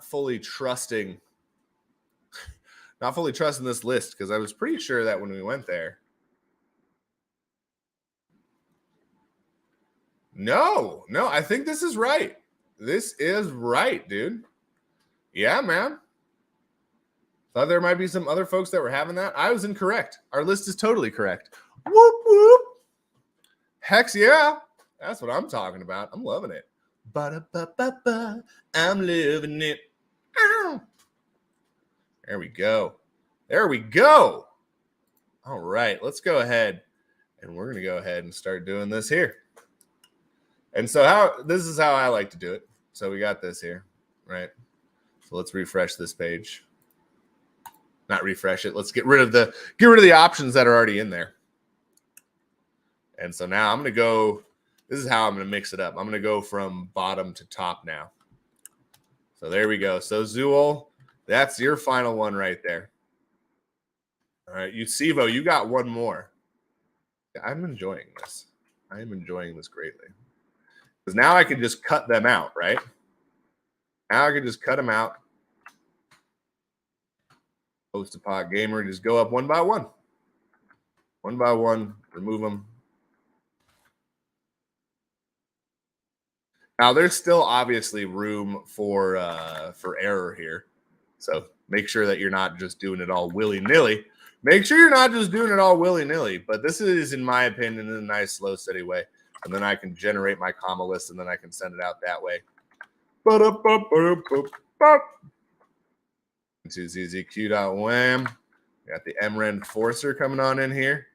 fully trusting this list because I was pretty sure that when we went there. No, I think this is right. This is right, dude. Yeah, man. Thought there might be some other folks that were having that. I was incorrect. Our list is totally correct. Whoop, whoop. Hex yeah. That's what I'm talking about. I'm loving it. Ba-da-ba-ba-ba. I'm living it. Ow. There we go. There we go. All right. Let's go ahead. And we're going to go ahead and start doing this here. And so this is how I like to do it. So we got this here, right? So let's refresh this page. Not refresh it. Let's get rid of the options that are already in there. And so now I'm going to go, this is how I'm going to mix it up. I'm going to go from bottom to top now. So there we go. So Zool, that's your final one right there. All right, Sivo, you got one more. I'm enjoying this. I am enjoying this greatly. Because now I can just cut them out, right? Now I can just cut them out. Post a pot gamer, just go up one by one. One by one, remove them. Now there's still obviously room for error here. So make sure that you're not just doing it all willy-nilly. Make sure you're not just doing it all willy-nilly. But this is, in my opinion, in a nice, slow, steady way. And then I can generate my comma list, and then I can send it out that way. To zzq.wham. Got the MREN Forcer coming on in here.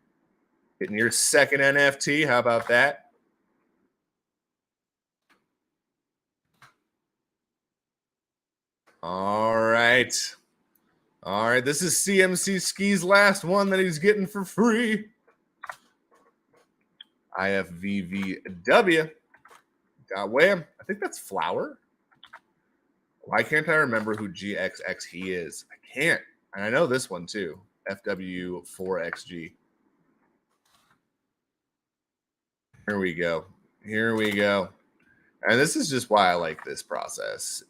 Getting your second NFT. How about that? All right. All right. This is CMC Ski's last one that he's getting for free. IFVVW. Got Wham. I think that's Flower. Why can't I remember who GXX he is? I can't. And I know this one too. FW4XG. Here we go. Here we go. And this is just why I like this process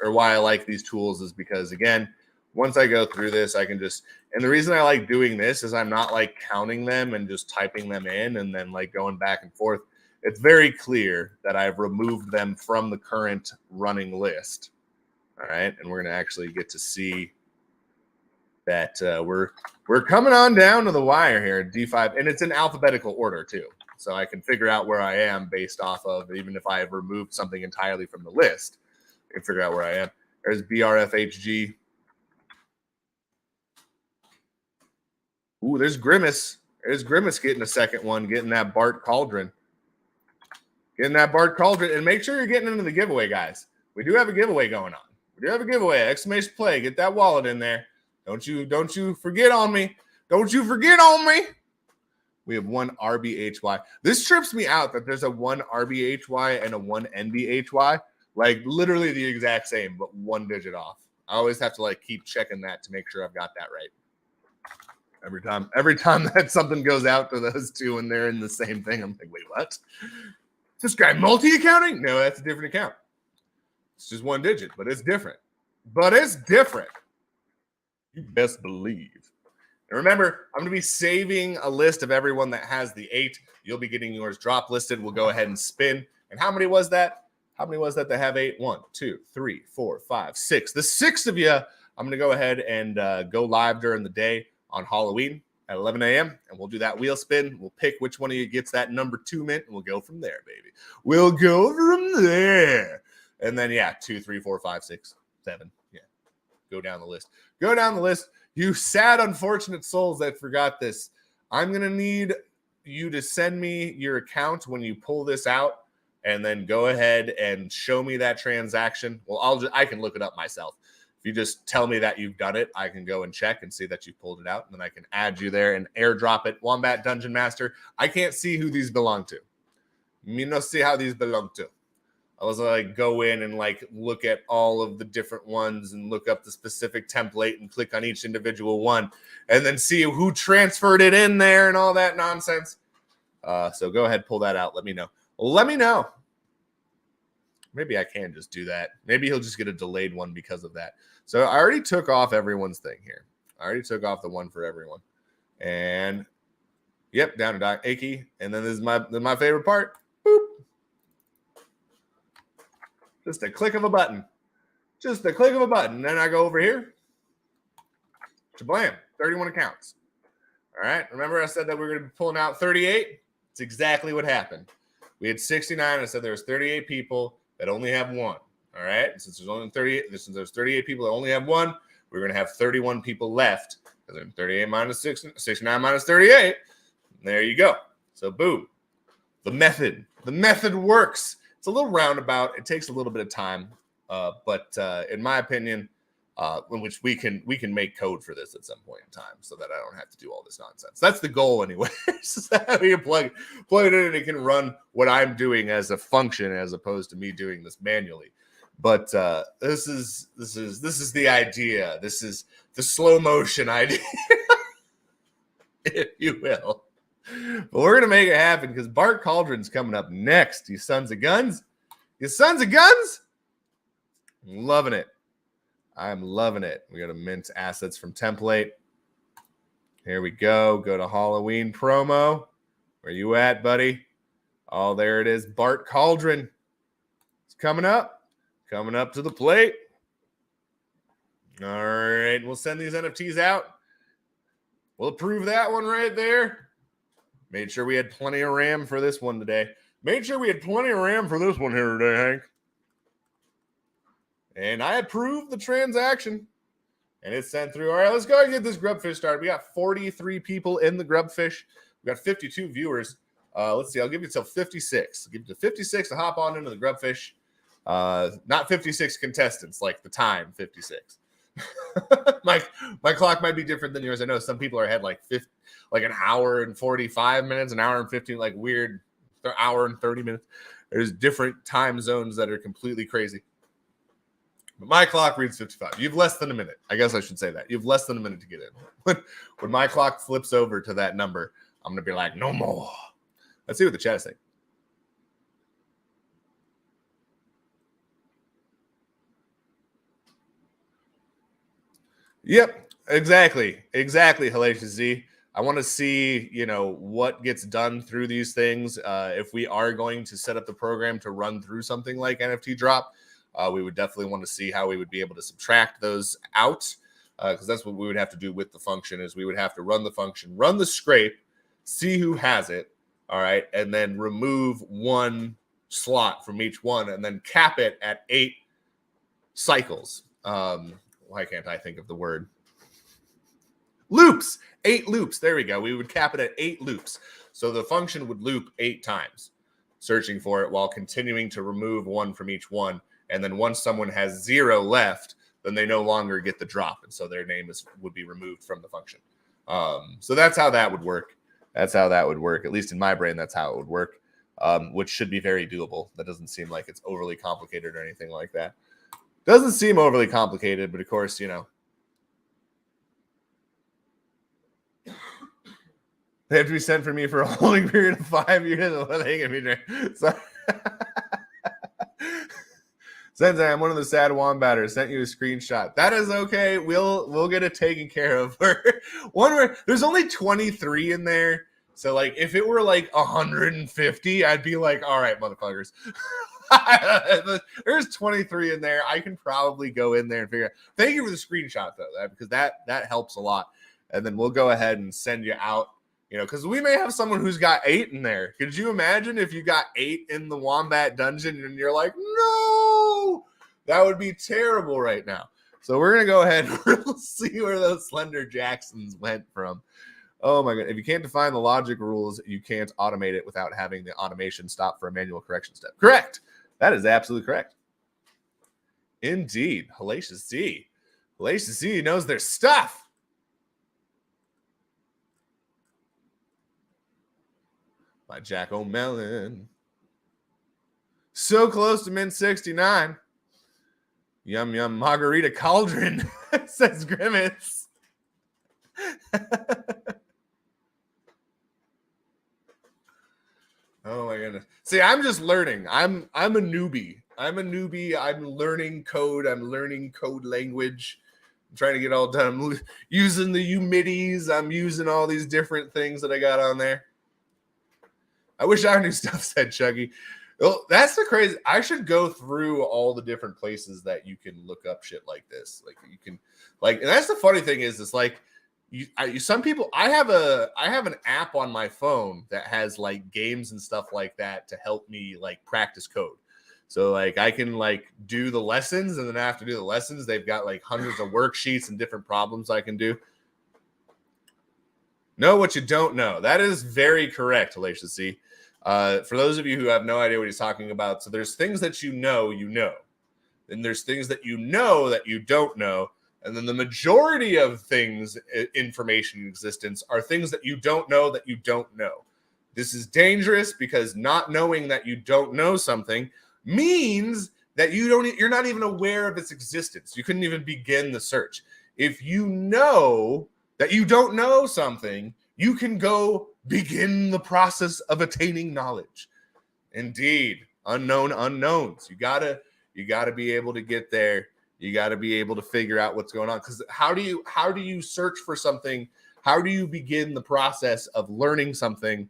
or why I like these tools is because, again, once I go through this, I can just, and the reason I like doing this is I'm not like counting them and just typing them in and then like going back and forth. It's very clear that I've removed them from the current running list. All right. And we're going to actually get to see that we're coming on down to the wire here at D5, and it's in alphabetical order too. So I can figure out where I am based off of, even if I have removed something entirely from the list, I can figure out where I am. There's BRFHG. Ooh, there's Grimace. There's Grimace getting a second one, getting that Bart Cauldron. Getting that Bart Cauldron, and make sure you're getting into the giveaway, guys. We do have a giveaway going on. We do have a giveaway. Exclamation play. Get that wallet in there. Don't you forget on me. Don't you forget on me. We have one RBHY. This trips me out that there's a one RBHY and a one NBHY. Like literally the exact same, but one digit off. I always have to like keep checking that to make sure I've got that right. Every time that something goes out to those two and they're in the same thing, I'm like, wait, what? Is this guy multi-accounting? No, that's a different account. It's just one digit, but it's different. You best believe. And remember, I'm going to be saving a list of everyone that has the 8. You'll be getting yours drop listed. We'll go ahead and spin. And how many was that? How many was that have 8? 1, 2, 3, 4, 5, 6. The 6 of you, I'm going to go ahead and go live during the day on Halloween at 11 a.m. And we'll do that wheel spin. We'll pick which one of you gets that number 2 mint, and we'll go from there, baby. We'll go from there. And then, 2, 3, 4, 5, 6, 7. Yeah. Go down the list. Go down the list. You sad, unfortunate souls that forgot this. I'm going to need you to send me your account when you pull this out, and then go ahead and show me that transaction. Well, I can look it up myself. If you just tell me that you've done it, I can go and check and see that you pulled it out, and then I can add you there and airdrop it. Wombat Dungeon Master. I can't see who these belong to. Me no see how these belong to. I was like, go in and like look at all of the different ones and look up the specific template and click on each individual one and then see who transferred it in there and all that nonsense. So go ahead, pull that out. Let me know. Let me know. Maybe I can just do that. Maybe he'll just get a delayed one because of that. So I already took off everyone's thing here. I already took off the one for everyone. And yep, down to Doc Aki. And then this is my favorite part. Boop. Just a click of a button. Just a click of a button. Then I go over here. Shablam. 31 accounts. All right. Remember I said that we were going to be pulling out 38? It's exactly what happened. We had 69. I said there was 38 people that only have one. All right. Since there's only 38, since there's 38 people that only have one, we're going to have 31 people left. Because 38 minus 69 minus 38. There you go. So boom. The method works. It's a little roundabout. It takes a little bit of time. But in my opinion, in which we can make code for this at some point in time so that I don't have to do all this nonsense. That's the goal anyway. We can plug it in and it can run what I'm doing as a function as opposed to me doing this manually. But this is the idea. This is the slow motion idea, if you will. But we're gonna make it happen because Bart Cauldron's coming up next. You sons of guns. You sons of guns. I'm loving it. I'm loving it. We got to mint assets from template. Here we go. Go to Halloween promo. Where you at, buddy? Oh, there it is. Bart Cauldron. It's coming up. Coming up to the plate. All right. We'll send these NFTs out. We'll approve that one right there. Made sure we had plenty of RAM for this one today. Made sure we had plenty of RAM for this one here today, Hank. And I approved the transaction. And it's sent through. All right, let's go ahead and get this Grubfish started. We got 43 people in the Grubfish. We got 52 viewers. Let's see. I'll give you till 56. I'll give you to 56 to hop on into the Grubfish. Not 56 contestants, like the time 56. My clock might be different than yours. I know some people are ahead like an hour and 45 minutes, an hour and 15, like weird hour and 30 minutes. There's different time zones that are completely crazy. But my clock reads 55. You have less than a minute. I guess I should say that. You have less than a minute to get in. When my clock flips over to that number, I'm going to be like, no more. Let's see what the chat is saying. Yep, exactly, Hellacious Z. I want to see, what gets done through these things. If we are going to set up the program to run through something like NFT drop, we would definitely want to see how we would be able to subtract those out, because that's what we would have to do with the function. Is we would have to run the function, run the scrape, see who has it, all right, and then remove one slot from each one, and then cap it at 8 cycles. Why can't I think of the word? Loops. 8 loops. There we go. We would cap it at 8 loops. So the function would loop 8 times. searching for it while continuing to remove one from each one. And then once someone has 0 left, then they no longer get the drop. And so their name would be removed from the function. So that's how that would work. That's how that would work. At least in my brain, that's how it would work, which should be very doable. That doesn't seem like it's overly complicated or anything like that. Doesn't seem overly complicated, but of course, you know, they have to be sent for me for a holding period of 5 years. So, Sensei, I'm one of the sad wombatters. Sent you a screenshot. That is okay. We'll get it taken care of. There's only 23 in there. So like if it were like 150, I'd be like, all right, motherfuckers. There's 23 in there. I can probably go in there and figure out. Thank you for the screenshot though, because that helps a lot. And then we'll go ahead and send you out. You know, because we may have someone who's got 8 in there. Could you imagine if you got 8 in the Wombat dungeon and you're like, no, that would be terrible right now. So we're going to go ahead and we'll see where those Slender Jacksons went from. Oh my God. If you can't define the logic rules, you can't automate it without having the automation stop for a manual correction step. Correct. That is absolutely correct. Indeed. Hellacious Z. Hellacious Z knows their stuff. By Jack O'Melon. So close to min 69. Yum, yum, margarita cauldron, says Grimace. Oh my goodness. See, I'm just learning. I'm a newbie. I'm learning code. I'm learning code language. I'm trying to get all done. I'm using the humidities. I'm using all these different things that I got on there. I wish I knew stuff, said Chuggy. Well, that's the crazy. I should go through all the different places that you can look up shit like this. Like you can, like, and that's the funny thing is, it's like some people. I have an app on my phone that has like games and stuff like that to help me like practice code. So like I can like do the lessons, and then after do the lessons, they've got like hundreds of worksheets and different problems I can do. Know what you don't know. That is very correct, Hellacious C. For those of you who have no idea what he's talking about, so there's things that you know, and there's things that you know that you don't know, and then the majority of things, information in existence, are things that you don't know that you don't know. This is dangerous because not knowing that you don't know something means that you're not even aware of its existence. You couldn't even begin the search. If you know that you don't know something, you can go begin the process of attaining knowledge. Indeed, unknown unknowns. You gotta be able to get there. You gotta be able to figure out what's going on. Because how do you search for something? How do you begin the process of learning something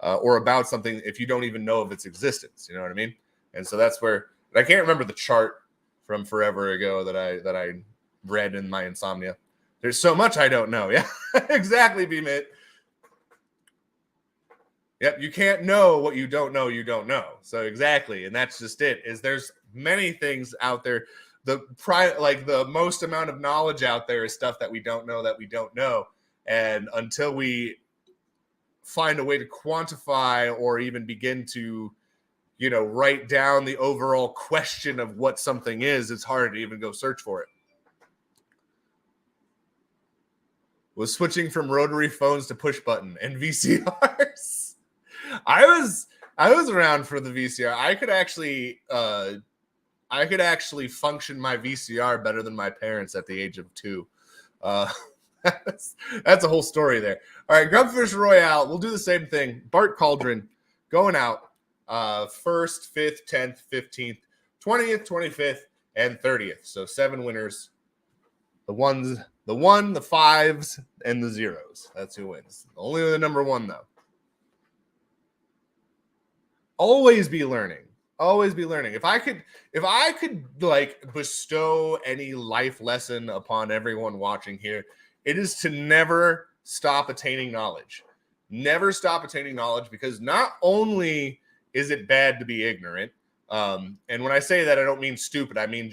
or about something if you don't even know of its existence? You know what I mean? And so that's where I can't remember the chart from forever ago that I read in my insomnia. There's so much I don't know. Yeah, exactly, B-Mitt. Yep, you can't know what you don't know. So exactly, and that's just it. Is there's many things out there. The most amount of knowledge out there is stuff that we don't know. And until we find a way to quantify or even begin to, write down the overall question of what something is, it's hard to even go search for it. Was switching from rotary phones to push button and VCRs. I was around for the VCR. I could actually function my VCR better than my parents at the age of 2. That's a whole story there. All right, Grubfish Royale. We'll do the same thing. Bart Cauldron going out 1st, 5th, 10th, 15th, 20th, 25th, and 30th. So 7 winners. The 1, the 5s, and the 0s. That's who wins. Only the number 1 though. Always be learning. Always be learning. If I could like bestow any life lesson upon everyone watching here, it is to never stop attaining knowledge. Never stop attaining knowledge, because not only is it bad to be ignorant, and when I say that, I don't mean stupid. I mean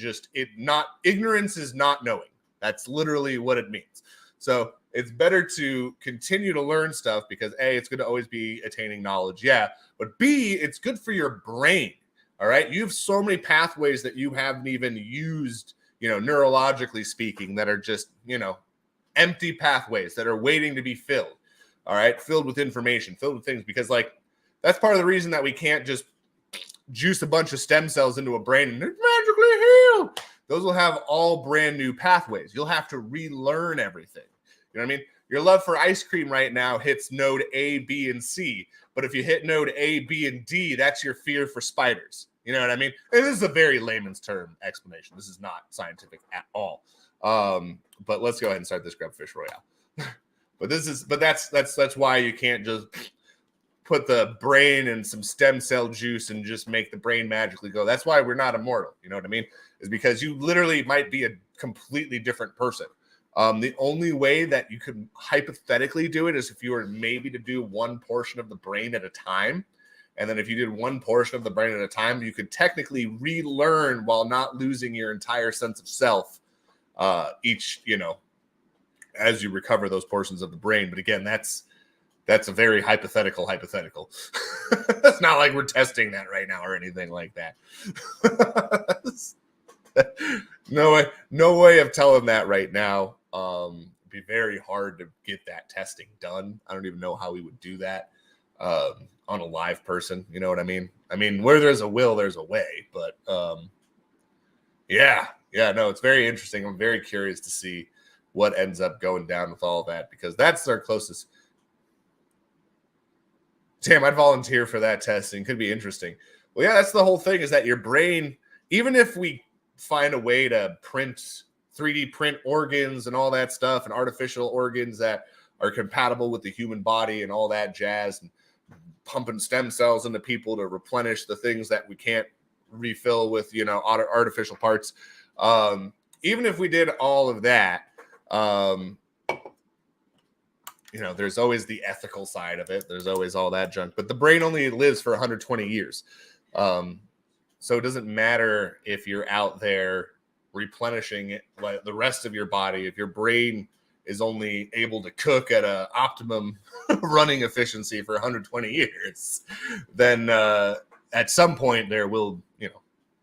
ignorance is not knowing. That's literally what it means. So it's better to continue to learn stuff because A, it's going to always be attaining knowledge. Yeah. But B, it's good for your brain. All right. You have so many pathways that you haven't even used, neurologically speaking, that are just, empty pathways that are waiting to be filled. All right. Filled with information, filled with things, because like that's part of the reason that we can't just juice a bunch of stem cells into a brain and magically heal. Those will have all brand new pathways. You'll have to relearn everything. You know what I mean? Your love for ice cream right now hits node A, B, and C. But if you hit node A, B, and D, that's your fear for spiders. You know what I mean? And this is a very layman's term explanation. This is not scientific at all. But let's go ahead and start this Grubfish Royale. but that's why you can't just put the brain in some stem cell juice and just make the brain magically go. That's why we're not immortal. You know what I mean? Is because you literally might be a completely different person. The only way that you could hypothetically do it is if you were maybe to do one portion of the brain at a time. And then if you did one portion of the brain at a time, you could technically relearn while not losing your entire sense of self each, as you recover those portions of the brain. But again, that's a very hypothetical. It's not like we're testing that right now or anything like that. No way of telling that right now. It'd be very hard to get that testing done. I don't even know how we would do that on a live person. You know what I mean? I mean, where there's a will, there's a way. But yeah, no, it's very interesting. I'm very curious to see what ends up going down with all that, because that's our closest. Damn, I'd volunteer for that testing. Could be interesting. Well, yeah, that's the whole thing, is that your brain, even if we find a way to 3D print organs and all that stuff, and artificial organs that are compatible with the human body and all that jazz, and pumping stem cells into people to replenish the things that we can't refill with, artificial parts. Even if we did all of that, there's always the ethical side of it. There's always all that junk, but the brain only lives for 120 years. So it doesn't matter if you're out there replenishing it, like the rest of your body. If your brain is only able to cook at an optimum running efficiency for 120 years, then at some point there will,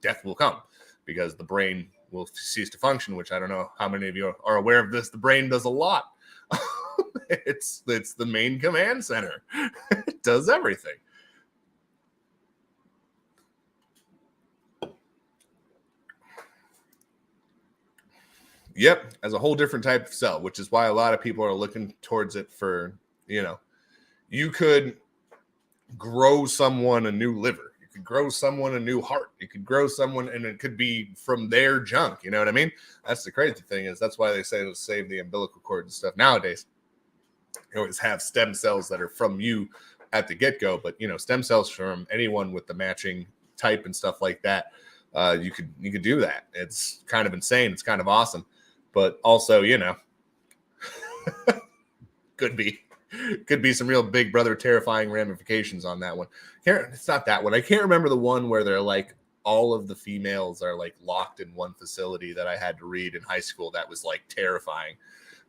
death will come, because the brain will cease to function, which I don't know how many of you are aware of this. The brain does a lot. It's the main command center. It does everything. Yep, as a whole different type of cell, which is why a lot of people are looking towards it for, you could grow someone a new liver. You could grow someone a new heart. You could grow someone, and it could be from their junk. You know what I mean? That's the crazy thing, is that's why they say to save the umbilical cord and stuff nowadays. You always have stem cells that are from you at the get-go, but, stem cells from anyone with the matching type and stuff like that. You could do that. It's kind of insane. It's kind of awesome. But also, could be some real big brother terrifying ramifications on that one. It's not that one. I can't remember the one where they're like all of the females are like locked in one facility that I had to read in high school. That was like terrifying.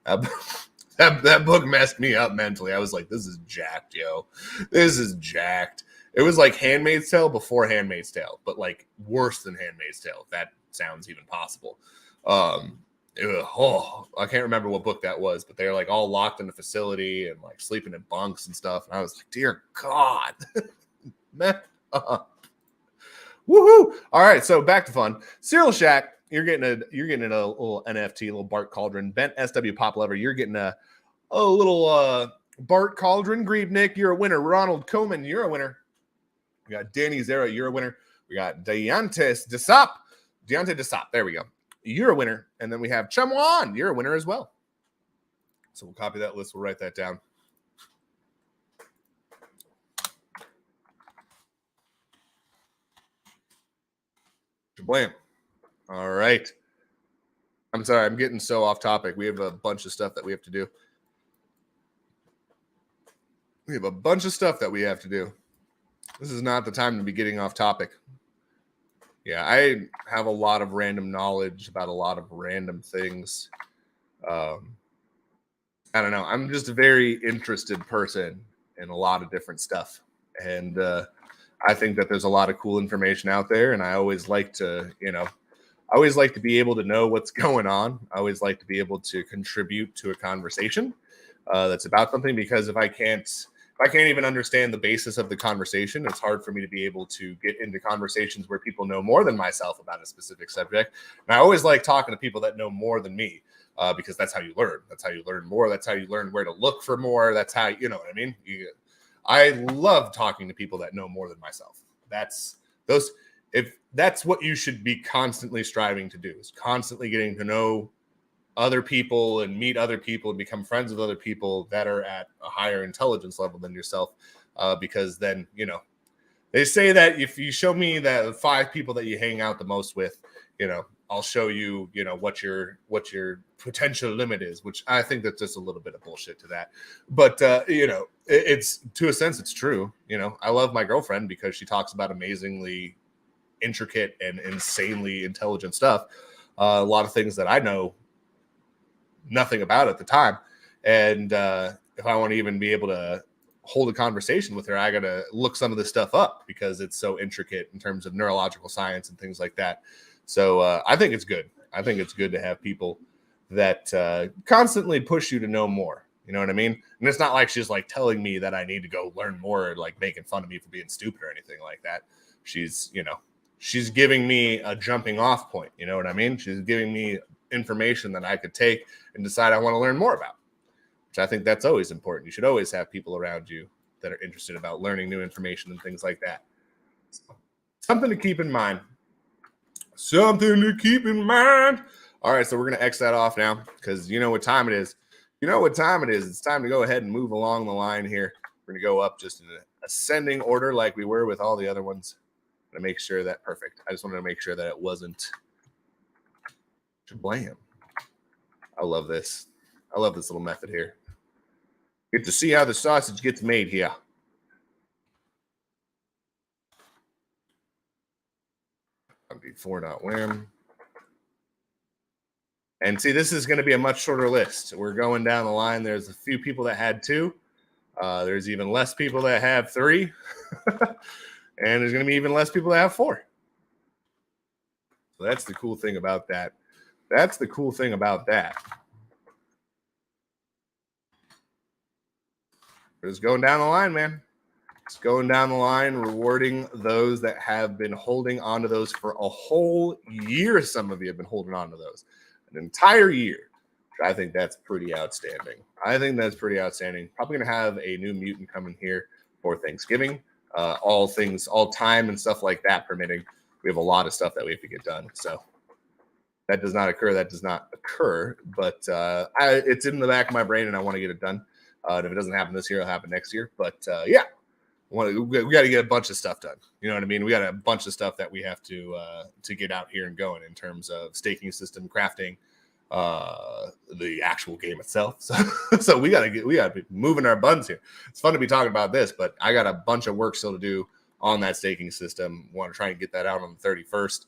That book messed me up mentally. I was like, this is jacked, yo. This is jacked. It was like Handmaid's Tale before Handmaid's Tale, but like worse than Handmaid's Tale, if that sounds even possible. I can't remember what book that was, but they're like all locked in the facility and like sleeping in bunks and stuff. And I was like, dear God, man. Woohoo! All right, so back to fun. Cereal Shack, you're getting a little NFT, a little Bart Cauldron. Bent SW Pop Lover, you're getting a little Bart Cauldron. Griebnick, you're a winner. Ronald Coleman, you're a winner. We got Danny Zera, you're a winner. We got Deontay Desop. There we go. You're a winner. And then we have Chumwan. You're a winner as well. So we'll copy that list. We'll write that down. Blam. All right. I'm sorry. I'm getting so off topic. We have a bunch of stuff that we have to do. This is not the time to be getting off topic. Yeah, I have a lot of random knowledge about a lot of random things. I don't know. I'm just a very interested person in a lot of different stuff. And I think that there's a lot of cool information out there. And I always like to, I always like to be able to know what's going on. I always like to be able to contribute to a conversation that's about something, because if I can't even understand the basis of the conversation, it's hard for me to be able to get into conversations where people know more than myself about a specific subject. And I always like talking to people that know more than me, because that's how you learn. That's how you learn more. That's how you learn where to look for more. That's how, you know what I mean? I love talking to people that know more than myself. If that's what you should be constantly striving to do, is constantly getting to know other people and meet other people and become friends with other people that are at a higher intelligence level than yourself. Because then, they say that if you show me the 5 people that you hang out the most with, I'll show you, what your potential limit is, which I think that's just a little bit of bullshit to that. But, it's, to a sense, it's true. I love my girlfriend because she talks about amazingly intricate and insanely intelligent stuff. A lot of things that I know nothing about at the time. And if I want to even be able to hold a conversation with her, I got to look some of this stuff up because it's so intricate in terms of neurological science and things like that. So I think it's good. I think it's good to have people that constantly push you to know more. You know what I mean? And it's not like she's like telling me that I need to go learn more, or like making fun of me for being stupid or anything like that. She's giving me a jumping off point. You know what I mean? She's giving me information that I could take and decide I want to learn more about, which I think that's always important. You should always have people around you that are interested about learning new information and things like that. So, something to keep in mind. Something to keep in mind. All right, so we're going to X that off now because you know what time it is. You know what time it is. It's time to go ahead and move along the line here. We're going to go up just in an ascending order like we were with all the other ones. To make sure that perfect. I just wanted to make sure that it wasn't blam. I love this. I love this little method here. Get to see how the sausage gets made here. Before not wham. And see, this is going to be a much shorter list. We're going down the line. There's a few people that had 2. There's even less people that have 3. And there's going to be even less people that have 4. So that's the cool thing about that. That's the cool thing about that. We're just going down the line, man. Just going down the line, rewarding those that have been holding on to those for a whole year. Some of you have been holding on to those an entire year. I think that's pretty outstanding. Probably going to have a new mutant coming here for Thanksgiving. All time and stuff like that permitting. We have a lot of stuff that we have to get done. So that does not occur. But it's in the back of my brain, and I want to get it done. If it doesn't happen this year, it'll happen next year. But yeah, we got to get a bunch of stuff done. You know what I mean? We got a bunch of stuff that we have to get out here and going in terms of staking system, crafting, the actual game itself. So we gotta be moving our buns here. It's fun to be talking about this, but I got a bunch of work still to do on that staking system. Want to try and get that out on the 31st.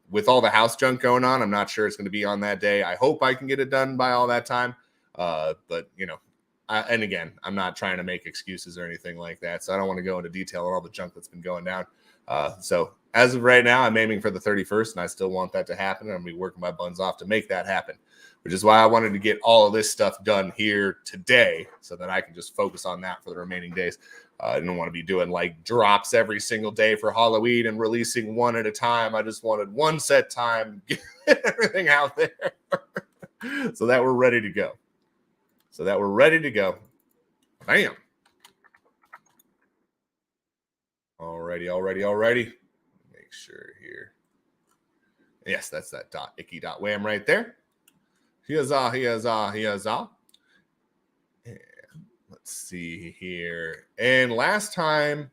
With all the house junk going on, I'm not sure it's going to be on that day. I hope I can get it done by all that time. But and again, I'm not trying to make excuses or anything like that, so I don't want to go into detail on all the junk that's been going down. So as of right now, I'm aiming for the 31st, and I still want that to happen. I'm going to be working my buns off to make that happen, which is why I wanted to get all of this stuff done here today so that I can just focus on that for the remaining days. I didn't want to be doing like drops every single day for Halloween and releasing one at a time. I just wanted one set time, get everything out there so that we're ready to go. Bam. Alrighty. Make sure here. Yes, that's that .icky.wham right there. Here's all. And let's see here. And last time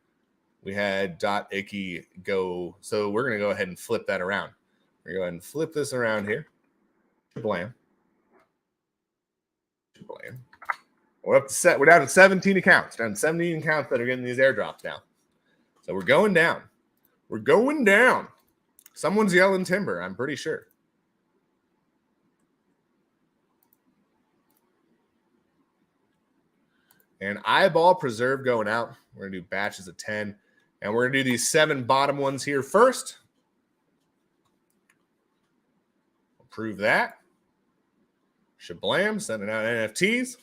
we had .icky go. So we're going to go ahead and flip that around. We're going to go ahead and flip this around here. Blam. We're down to 17 accounts. Down to 17 accounts that are getting these airdrops now. So we're going down. Someone's yelling timber, I'm pretty sure. And eyeball preserve going out. We're going to do batches of 10. And we're going to do these 7 bottom ones here first. Approve that. Shablam, sending out NFTs.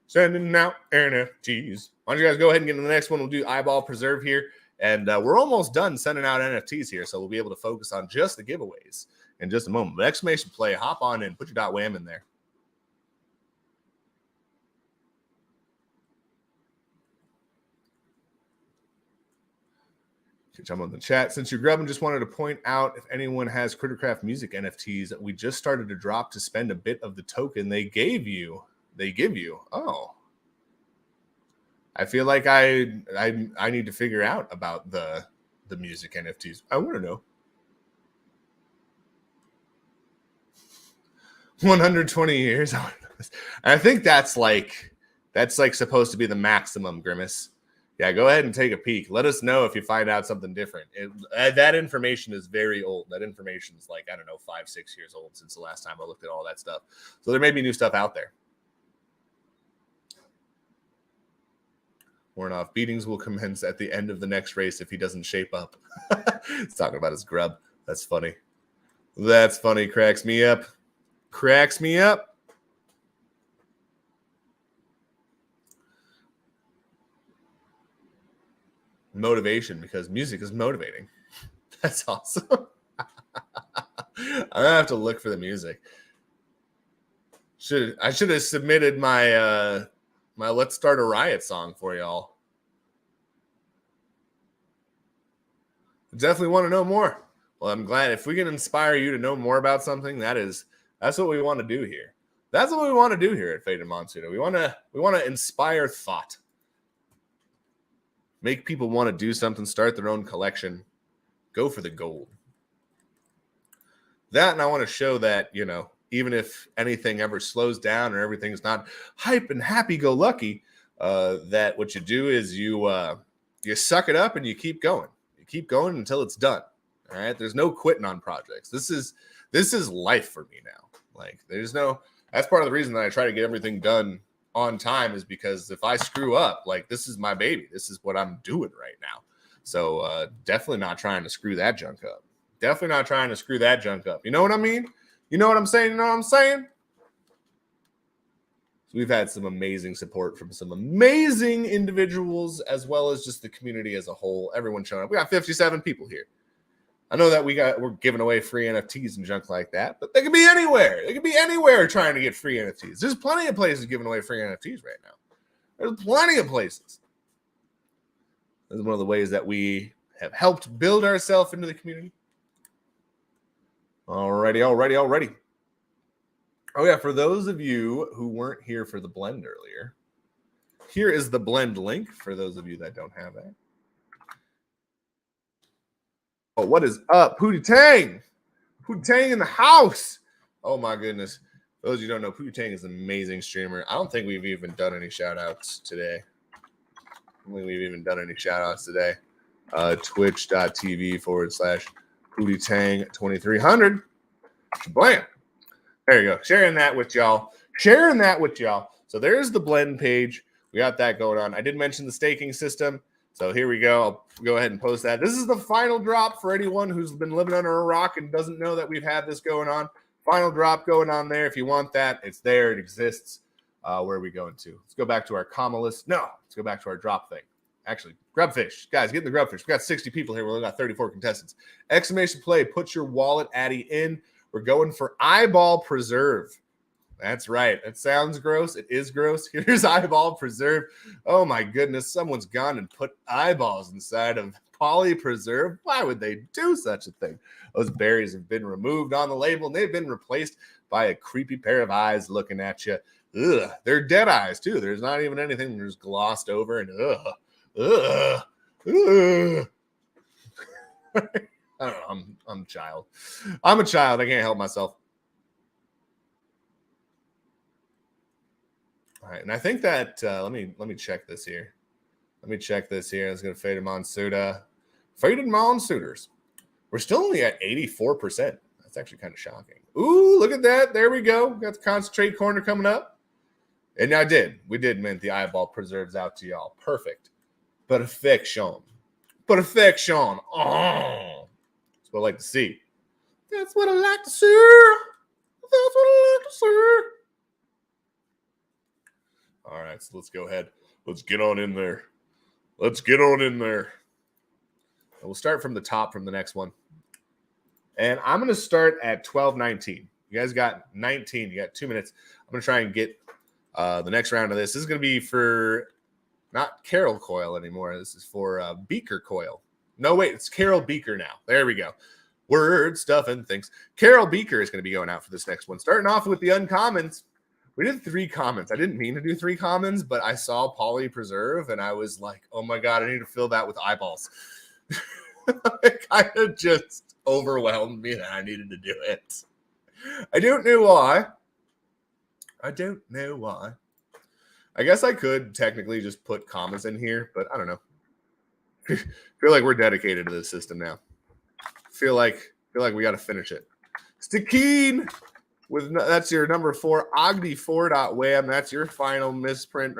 Sending out NFTs. Why don't you guys go ahead and get to the next one? We'll do eyeball preserve here. And we're almost done sending out NFTs here. So we'll be able to focus on just the giveaways in just a moment. But exclamation play, hop on in. Put your dot wham in there. Jump on the chat. Since you're grubbing, just wanted to point out if anyone has Crittercraft Music NFTs, we just started to drop to spend a bit of the token they give you. Oh, I feel like I need to figure out about the music NFTs. I want to know. 120 years. I think that's like supposed to be the maximum, Grimace. Yeah, go ahead and take a peek. Let us know if you find out something different. That information is very old. That information is like, I don't know, 5-6 years old since the last time I looked at all that stuff. So there may be new stuff out there. Warnoff, beatings will commence at the end of the next race if he doesn't shape up. He's talking about his grub. That's funny. That's funny. Cracks me up. Cracks me up. Motivation, because music is motivating. That's awesome. I'm gonna have to look for the music. I should have submitted my my Let's Start a Riot song for y'all. Definitely want to know more. Well, I'm glad if we can inspire you to know more about something. That's what we want to do here. That's what we want to do here at Faded Monsuda. We want to inspire thought. Make people want to do something, start their own collection, go for the gold. That, and I want to show that, you know, even if anything ever slows down or everything's not hype and happy-go-lucky, that what you do is you suck it up and you keep going. You keep going until it's done. All right? There's no quitting on projects. This is life for me now. Like, that's part of the reason that I try to get everything done on time, is because if I screw up, like, this is my baby. This is what I'm doing right now. So definitely not trying to screw that junk up. Definitely not trying to screw that junk up. You know what I mean? You know what I'm saying? You know what I'm saying? So we've had some amazing support from some amazing individuals, as well as just the community as a whole. Everyone showing up. We got 57 people here. I know that we're giving away free NFTs and junk like that, but they could be anywhere. They could be anywhere trying to get free NFTs. There's plenty of places giving away free NFTs right now. There's plenty of places. This is one of the ways that we have helped build ourselves into the community. Alrighty. Oh yeah, for those of you who weren't here for the blend earlier, here is the blend link for those of you that don't have that. Oh, what is up? Pootie Tang. Pootie Tang in the house. Oh my goodness. For those of you who don't know, Pootie Tang is an amazing streamer. I don't think we've even done any shout outs today. Twitch.tv/Pootie Tang 2300. Blam. There you go. Sharing that with y'all. So there's the blend page. We got that going on. I did mention the staking system. So here we go. I'll go ahead and post that. This is the final drop for anyone who's been living under a rock and doesn't know that we've had this going on. Final drop going on there. If you want that, it's there. It exists. Where are we going to? Let's go back to our comma list. No, let's go back to our drop thing. Actually, grubfish. Guys, get in the grubfish. We got 60 people here. We only got 34 contestants. Exclamation play. Put your wallet Addy in. We're going for eyeball preserve. That's right. It sounds gross. It is gross. Here's eyeball preserve. Oh my goodness. Someone's gone and put eyeballs inside of poly preserve. Why would they do such a thing? Those berries have been removed on the label and they've been replaced by a creepy pair of eyes looking at you. Ugh. They're dead eyes too. There's not even anything. They're just glossed over and ugh. I don't know. I'm a child. I'm a child. I can't help myself. All right, and I think that let me check this here. Let me check this here. It's going to Faded Monsuda. Faded Monsuders. We're still only at 84%. That's actually kind of shocking. Ooh, look at that. There we go. Got the concentrate corner coming up. And I did. We did mint the eyeball preserves out to y'all. Perfect. Perfection. Perfection. Oh. That's what I like to see. That's what I like to see. That's what I like to see. All right, so let's go ahead. Let's get on in there. Let's get on in there. And we'll start from the top from the next one. And I'm going to start at 12:19. You guys got 19. You got 2 minutes. I'm going to try and get the next round of this. This is going to be for not Carol Coil anymore. This is for Beaker Coil. No, wait, it's Carol Beaker now. There we go. Word, stuff, and things. Carol Beaker is going to be going out for this next one. Starting off with the uncommons. We did 3 commons. I didn't mean to do 3 commons, but I saw Poly Preserve, and I was like, oh my God, I need to fill that with eyeballs. It kind of just overwhelmed me that I needed to do it. I don't know why. I don't know why. I guess I could technically just put commas in here, but I don't know. Feel like we're dedicated to this system now. Feel like we got to finish it. Stikeen with that's your number 4. Ogdi 4.wham. That's your final misprint.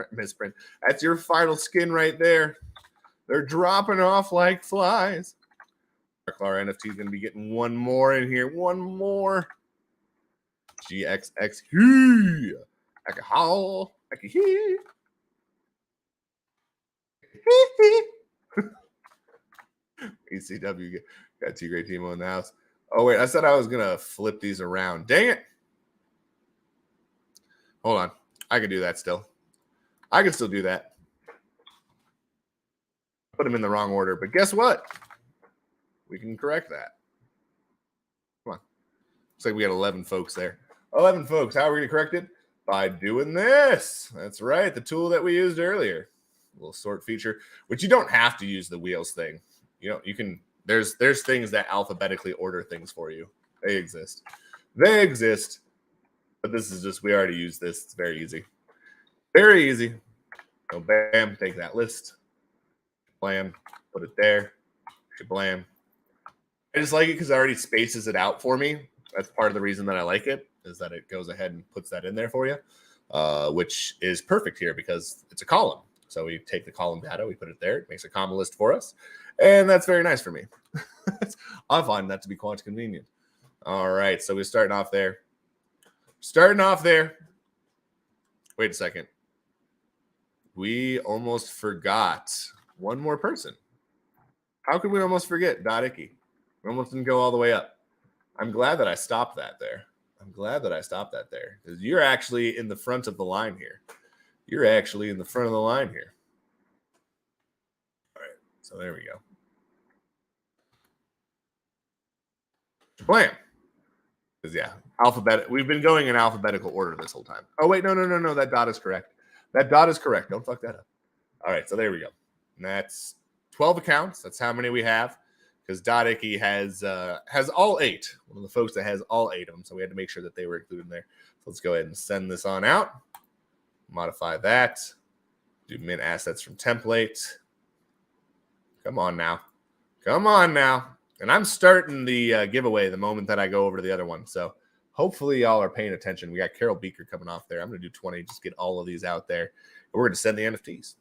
That's your final skin right there. They're dropping off like flies. Our NFT is going to be getting one more in here. One more. GXX. Alcohol. ECW got 2 great team in the house. Oh, wait. I said I was going to flip these around. Dang it. Hold on. I can do that still. I can still do that. Put them in the wrong order. But guess what? We can correct that. Come on. Looks like we got 11 folks there. 11 folks. How are we going to correct it? By doing this. That's right. The tool that we used earlier. A little sort feature, which you don't have to use the wheels thing. You know, you can, there's things that alphabetically order things for you. They exist. They exist. But this is just, we already used this. It's very easy. Very easy. So bam, take that list. Blam, put it there. Blam. I just like it because it already spaces it out for me. That's part of the reason that I like it, is that it goes ahead and puts that in there for you, which is perfect here because it's a column. So we take the column data, we put it there. It makes a comma list for us. And that's very nice for me. I find that to be quite convenient. All right, so we're starting off there. Starting off there. Wait a second. We almost forgot one more person. How could we almost forget Dot-Icky? We almost didn't go all the way up. I'm glad that I stopped that there. I'm glad that I stopped that there because you're actually in the front of the line here. You're actually in the front of the line here. All right, so there we go. Blam. Because yeah, we've been going in alphabetical order this whole time. Oh wait, no. That dot is correct. That dot is correct. Don't fuck that up. All right, so there we go. And that's 12 accounts. That's how many we have. Because Dot-Icky has all 8. One of the folks that has all 8 of them. So we had to make sure that they were included in there. So let's go ahead and send this on out. Modify that. Do mint assets from template. Come on now. Come on now. And I'm starting the giveaway the moment that I go over to the other one. So hopefully y'all are paying attention. We got Carol Beaker coming off there. I'm going to do 20. Just get all of these out there. And we're going to send the NFTs.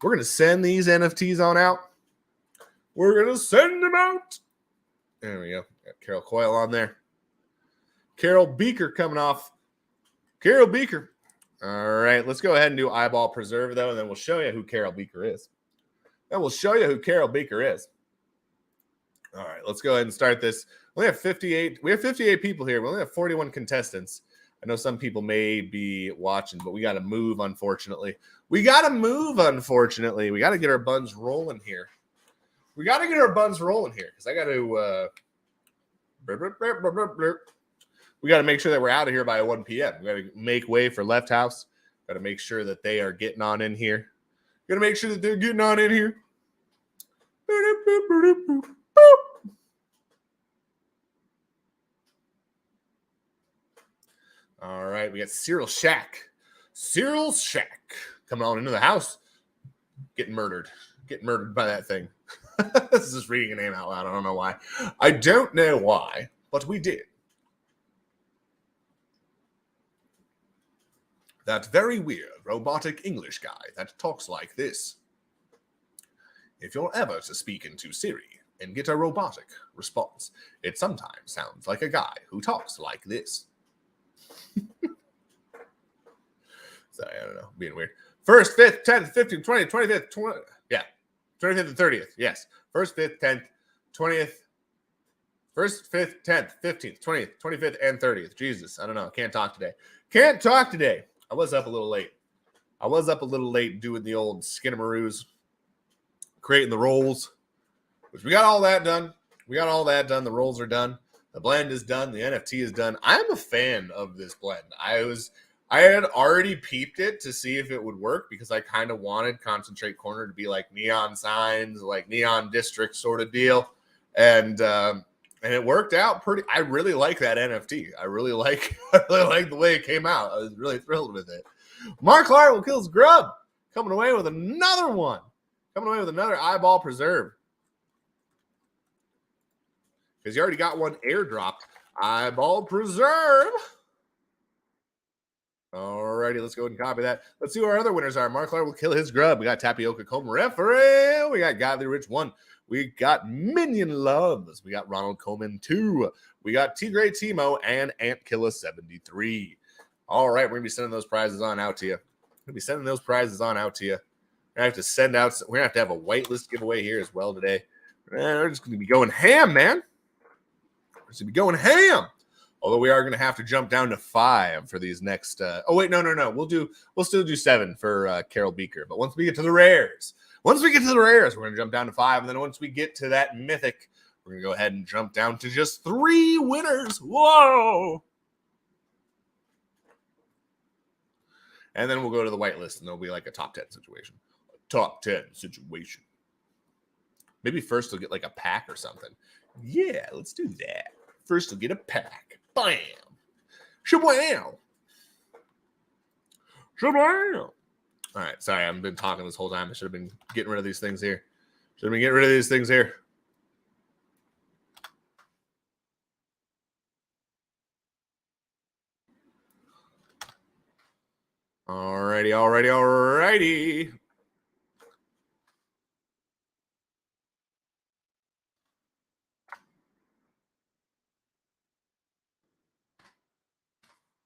We're going to send these NFTs on out. We're going to send them out. There we go. Got Carol Coil on there. Carol Beaker coming off. Carol Beaker. All right. Let's go ahead and do eyeball preserve, though, and then we'll show you who Carol Beaker is. Then we'll show you who Carol Beaker is. All right. Let's go ahead and start this. We have 58. We have 58 people here. We only have 41 contestants. I know some people may be watching, but we got to move, unfortunately. We got to move, unfortunately. We got to get our buns rolling here. We got to get our buns rolling here because I got to we got to make sure that we're out of here by 1 p.m. We got to make way for Left House. Got to make sure that they are getting on in here. Got to make sure that they're getting on in here. All right, we got Cyril Shack. Cyril Shack coming on into the house. Getting murdered. Getting murdered by that thing. This is just reading a name out loud. I don't know why. I don't know why, but we did. That very weird robotic English guy that talks like this. If you're ever to speak into Siri and get a robotic response, it sometimes sounds like a guy who talks like this. Sorry, I don't know, being weird. 1st, 5th, 10th, 15th, 20th, 25th, 20th, yeah, 25th and 30th, yes. 1st, 5th, 10th, 20th, 1st, 5th, 10th, 15th, 20th, 25th, and 30th. Jesus, I don't know, can't talk today. Can't talk today. I was up a little late. Doing the old skinamaroos, creating the rolls, which we got all that done. The rolls are done. The blend is done. The NFT is done. I'm a fan of this blend. I had already peeped it to see if it would work because I kind of wanted Concentrate Corner to be like neon signs, like neon district sort of deal. And it worked out pretty. I really like that NFT. I really like the way it came out. I was really thrilled with it. Mark Clark will kill his grub. Coming away with another one. Coming away with another eyeball preserve. Because you already got one airdrop. Eyeball preserve. Alrighty, let's go ahead and copy that. Let's see who our other winners are. Mark Clark will kill his grub. We got Tapioca Coma Referee. We got Godly Rich 1. We got Minion Loves. We got Ronald Coleman 2. We got T-Gray Timo and Ant Killer 73. All right, we're going to be sending those prizes on out to you. We're going to have to send out, we're going to have a whitelist giveaway here as well today. We're just going to be going ham, man. We're just going to be going ham. Although we are going to have to jump down to 5 for these next. No. We'll still do 7 for Carol Beaker. But once we get to the rares, we're going to jump down to 5. And then once we get to that mythic, we're going to go ahead and jump down to just 3 winners. Whoa. And then we'll go to the whitelist, and there'll be like a top 10 situation. Maybe first we'll get like a pack or something. Yeah, let's do that. First we'll get a pack. Bam. Shablam. All right, sorry, I've been talking this whole time. I should have been getting rid of these things here. Alrighty.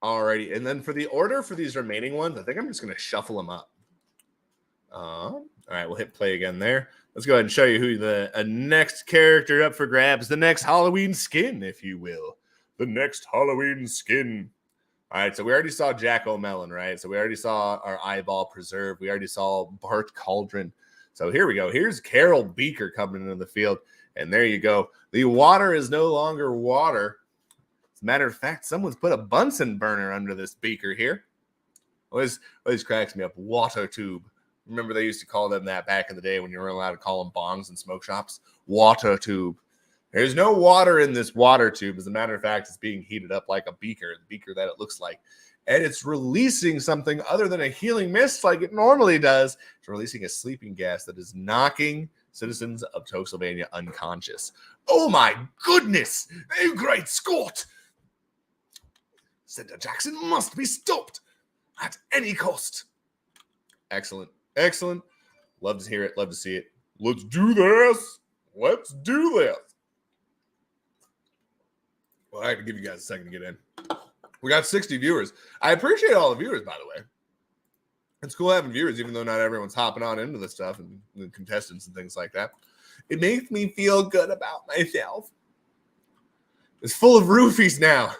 Alrighty, and then for the order for these remaining ones, I think I'm just going to shuffle them up. All right, we'll hit play again there. Let's go ahead and show you who the next character up for grabs, the next Halloween skin, if you will. The next Halloween skin. All right, so we already saw Jack O'Melon, right? So we already saw our eyeball preserve. We already saw Bart Cauldron. So here we go. Here's Carol Beaker coming into the field. And there you go. The water is no longer water. As a matter of fact, someone's put a Bunsen burner under this beaker here. Always cracks me up. Water tube. Remember they used to call them that back in the day when you weren't allowed to call them bongs in smoke shops? Water tube. There's no water in this water tube. As a matter of fact, it's being heated up like a beaker, the beaker that it looks like. And it's releasing something other than a healing mist like it normally does. It's releasing a sleeping gas that is knocking citizens of Toksylvania unconscious. Oh my goodness! Oh, great Scott! Senator Jackson must be stopped at any cost. Excellent. Love to hear it. Love to see it. Let's do this. Well, I have to give you guys a second to get in. We got 60 viewers. I appreciate all the viewers, by the way. It's cool having viewers, even though not everyone's hopping on into this stuff and the contestants and things like that. It makes me feel good about myself. It's full of roofies now.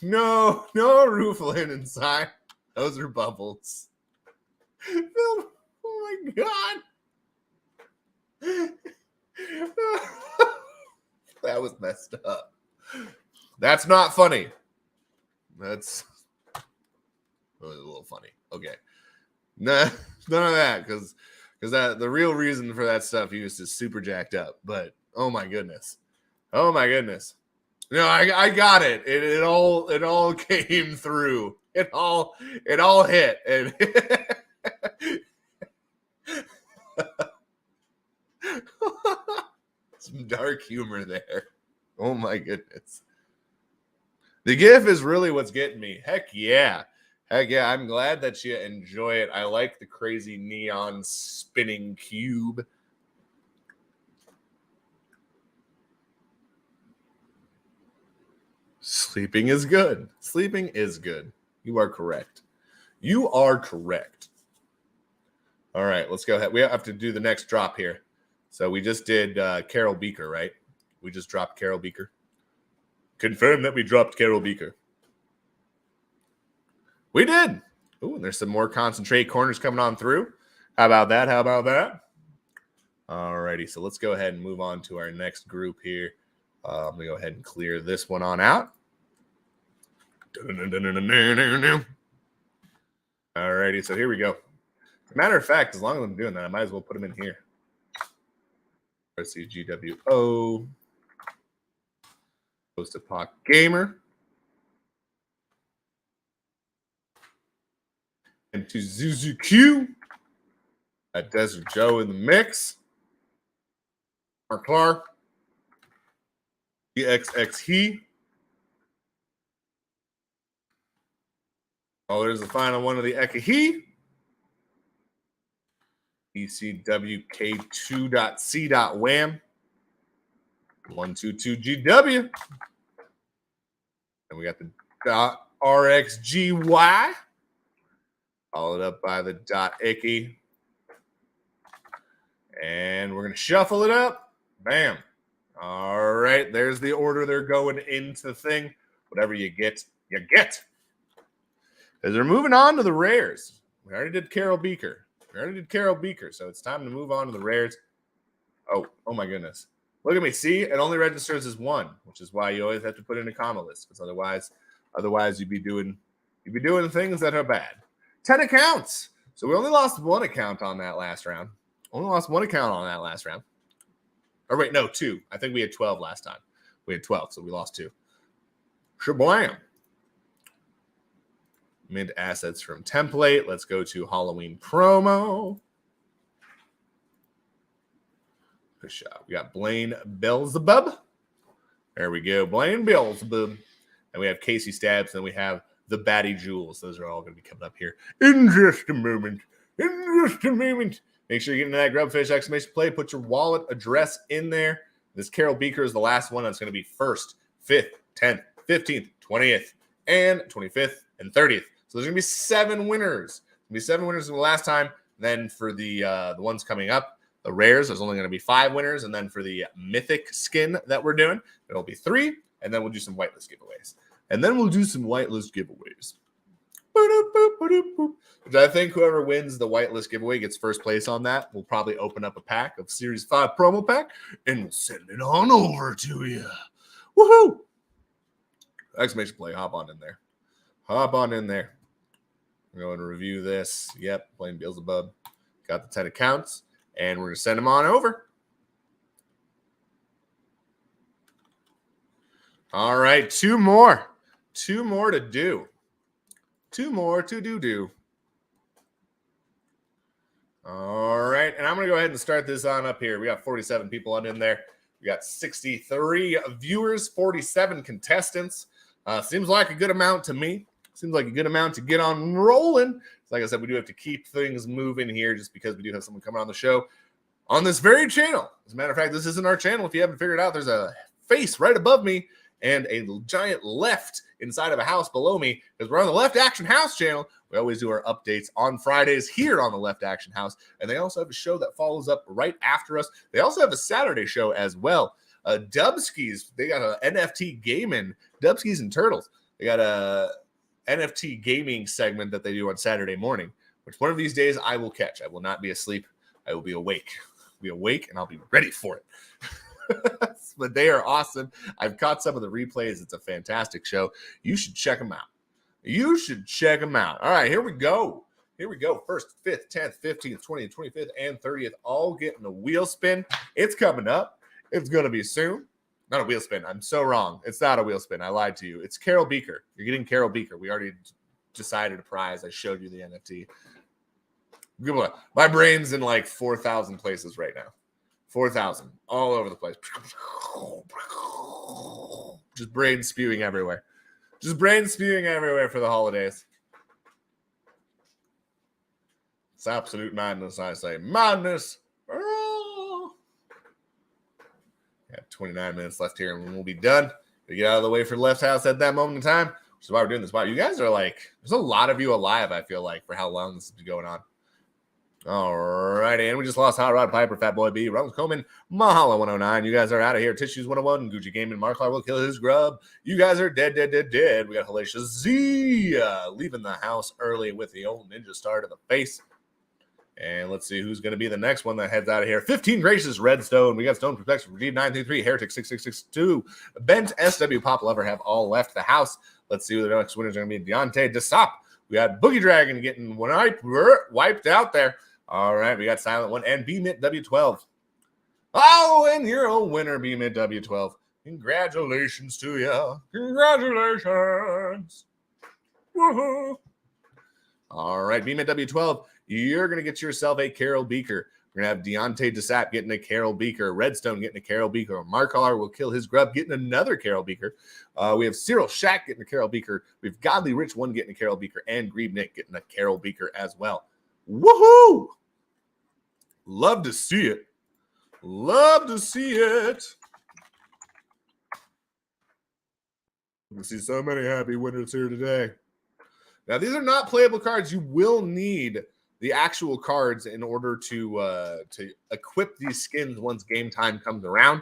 No roofling inside. Those are bubbles. Oh my God. That was messed up. That's not funny. That's a little funny. Okay. None of that, because that the real reason for that stuff used is super jacked up. But oh my goodness. No, I got it. It all came through. It all hit. And some dark humor there. Oh my goodness. The GIF is really what's getting me. Heck yeah. Heck yeah, I'm glad that you enjoy it. I like the crazy neon spinning cube. Sleeping is good. Sleeping is good. You are correct. You are correct. All right, let's go ahead. We have to do the next drop here. So we just did Carol Beaker, right? We just dropped Carol Beaker. Confirm that we dropped Carol Beaker. We did. Ooh, and there's some more concentrate corners coming on through. How about that? How about that? All righty, so let's go ahead and move on to our next group here. I'm going to go ahead and clear this one on out. All righty, so here we go. As a matter of fact, as long as I'm doing that, I might as well put them in here. Let's see, GWO. Post Apoc Gamer. And to Zuzu Q. At Desert Joe in the mix. Mark Clark. EXX He. Oh, there's the final one of the Ekahi. ECWK2.C.Wham. 122GW. And we got the .RXGY. Followed up by the .Icky. And we're going to shuffle it up. Bam. All right. There's the order they're going into the thing. Whatever you get, you get. As they're moving on to the rares. We already did Carol Beaker. So it's time to move on to the rares. Oh my goodness. Look at me. See, it only registers as one, which is why you always have to put in a comma list, because otherwise you'd be doing things that are bad. 10 accounts. So we only lost one account on that last round. Or wait, no, 2. I think we had 12 last time. We had 12, so we lost 2. Shablam. Mint assets from template. Let's go to Halloween promo. Good shot. We got Blaine Beelzebub. There we go. Blaine Beelzebub. And we have Casey Stabs. And we have the Batty Jewels. Those are all going to be coming up here in just a moment. Make sure you get into that Grubfish exclamation play. Put your wallet address in there. This Carol Beaker is the last one. That's going to be 1st, 5th, 10th, 15th, 20th, and 25th, and 30th. So there's going to be 7 winners. There's going to be 7 winners from the last time. Then for the ones coming up, the rares, there's only going to be 5 winners. And then for the mythic skin that we're doing, it'll be 3. And then we'll do some whitelist giveaways. Which I think whoever wins the whitelist giveaway gets first place on that. We'll probably open up a pack of Series 5 promo pack. And we'll send it on over to you. Woohoo! Exclamation play. Hop on in there. We're going to review this. Yep, Blaine Beelzebub. Got the 10 accounts. And we're going to send them on over. All right, 2 more. 2 more to do. 2 more to do. All right, and I'm going to go ahead and start this on up here. We got 47 people on in there. We got 63 viewers, 47 contestants. Seems like a good amount to me. Seems like a good amount to get on rolling. Like I said, we do have to keep things moving here just because we do have someone coming on the show on this very channel. As a matter of fact, this isn't our channel. If you haven't figured it out, there's a face right above me and a giant left inside of a house below me, because we're on the Left Action House channel. We always do our updates on Fridays here on the Left Action House. And they also have a show that follows up right after us. They also have a Saturday show as well. Dubskis, they got an NFT gaming, Dubskis and Turtles. They got a NFT gaming segment that they do on Saturday morning, which one of these days I will catch. I will not be asleep. I will be awake. And I'll be ready for it. But they are awesome. I've caught some of the replays. It's a fantastic show. You should check them out. All right, here we go. 1st, 5th, 10th, 15th, 20th, 25th, and 30th, all getting a wheel spin. It's coming up. It's going to be soon. Not a wheel spin. I'm so wrong. It's not a wheel spin. I lied to you. It's Carol Beaker. You're getting Carol Beaker. We already decided a prize. I showed you the NFT. Good one. My brain's in like 4,000 places right now. 4,000. All over the place. Just brain spewing everywhere. For the holidays. It's absolute madness, I say. Madness. Yeah, 29 minutes left here, and we'll be done. We get out of the way for the left house at that moment in time, which is why we're doing this. Wow, you guys are like, there's a lot of you alive, I feel like, for how long this has been going on. All righty, and we just lost Hot Rod Piper, Fat Boy B, Ronald Coleman, Mahala 109. You guys are out of here. Tissues 101, Gucci Gaming, Marklar will kill his grub. You guys are dead. We got Hellacious Z leaving the house early with the old ninja star to the face. And let's see who's going to be the next one that heads out of here. 15 Gracious Redstone. We got Stone Protection for G933, Heretic 6662, Bent SW Pop Lover have all left the house. Let's see who the next winner is going to be. Deontay Desop. We got Boogie Dragon getting wiped out there. All right, we got Silent One and B-Mit W12. Oh, and your old winner, B-Mit W12. Congratulations to you. Congratulations. Woohoo. All right, B-Mit W12, you're going to get yourself a Carol Beaker. We're going to have Deontay Desap getting a Carol Beaker. Redstone getting a Carol Beaker. Marklar will kill his grub getting another Carol Beaker. We have Cyril Shack getting a Carol Beaker. We have Godly Rich One getting a Carol Beaker. And Greeb Nick getting a Carol Beaker as well. Woohoo! Love to see it. Love to see it. We see so many happy winners here today. Now, these are not playable cards. You will need the actual cards in order to equip these skins once game time comes around.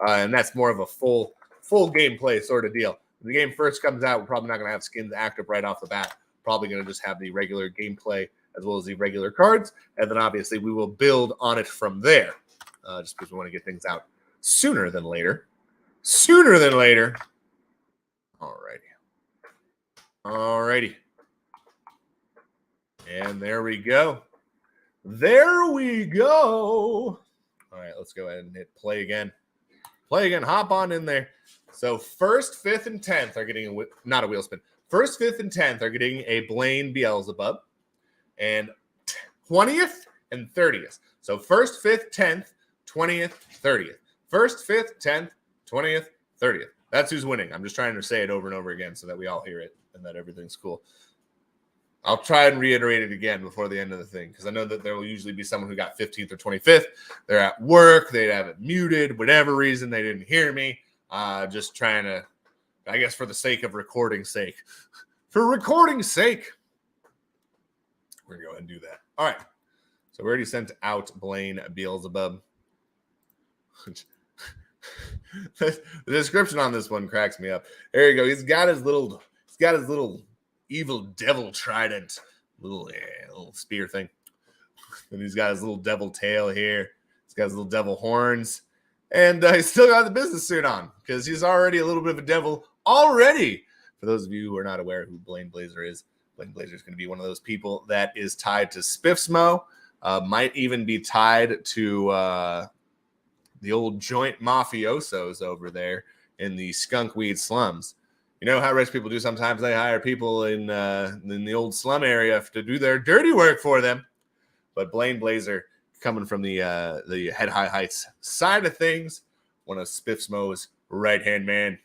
And that's more of a full gameplay sort of deal. When the game first comes out, we're probably not going to have skins active right off the bat. Probably going to just have the regular gameplay as well as the regular cards. And then obviously we will build on it from there. Just because we want to get things out sooner than later. Sooner than later. Alrighty. And there we go. There we go. All right, let's go ahead and hit play again. Play again. Hop on in there. So 1st, 5th, and 10th are getting not a wheel spin. 1st, 5th, and 10th are getting a Blaine Beelzebub. And 20th and 30th. So 1st, 5th, 10th, 20th, 30th. 1st, 5th, 10th, 20th, 30th. That's who's winning. I'm just trying to say it over and over again so that we all hear it and that everything's cool. I'll try and reiterate it again before the end of the thing because I know that there will usually be someone who got 15th or 25th. They're at work. They have it muted. Whatever reason, they didn't hear me. Just trying to, I guess, for the sake of recording's sake. For recording's sake. We're going to go ahead and do that. All right. So we already sent out Blaine Beelzebub. The description on this one cracks me up. There you go. He's got his little evil devil trident, little spear thing. And he's got his little devil tail here. He's got his little devil horns. And he's still got the business suit on because he's already a little bit of a devil already. For those of you who are not aware who Blaine Blazer is, Blaine Blazer is going to be one of those people that is tied to Spiffsmo. Might even be tied to the old joint mafiosos over there in the skunkweed slums. You know how rich people do sometimes? They hire people in the old slum area to do their dirty work for them. But Blaine Blazer, coming from the Head High Heights side of things, one of Spiffsmo's right-hand man.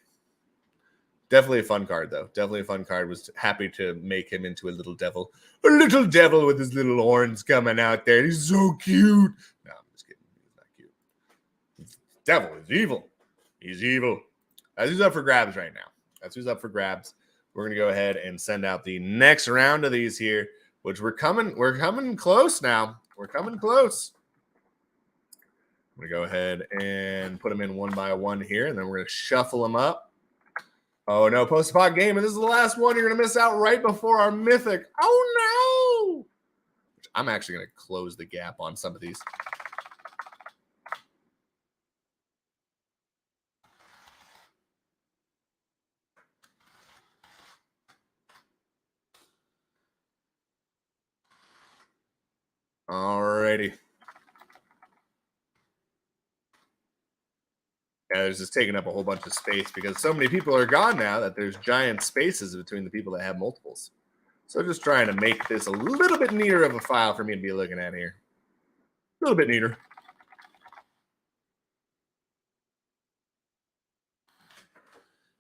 Definitely a fun card, though. Definitely a fun card. Was happy to make him into a little devil. A little devil with his little horns coming out there. He's so cute. No, I'm just kidding. He's not cute. He's devil. He's evil. He's evil. That's who's up for grabs right now. That's who's up for grabs. We're going to go ahead and send out the next round of these here, which we're coming close now. We're coming close. I'm going to go ahead and put them in one by one here, and then we're going to shuffle them up. Oh, no, post-spot game, and this is the last one. You're going to miss out right before our mythic. Oh, no. I'm actually going to close the gap on some of these. Alrighty. Yeah, there's just taking up a whole bunch of space because so many people are gone now that there's giant spaces between the people that have multiples. So just trying to make this a little bit neater of a file for me to be looking at here. A little bit neater.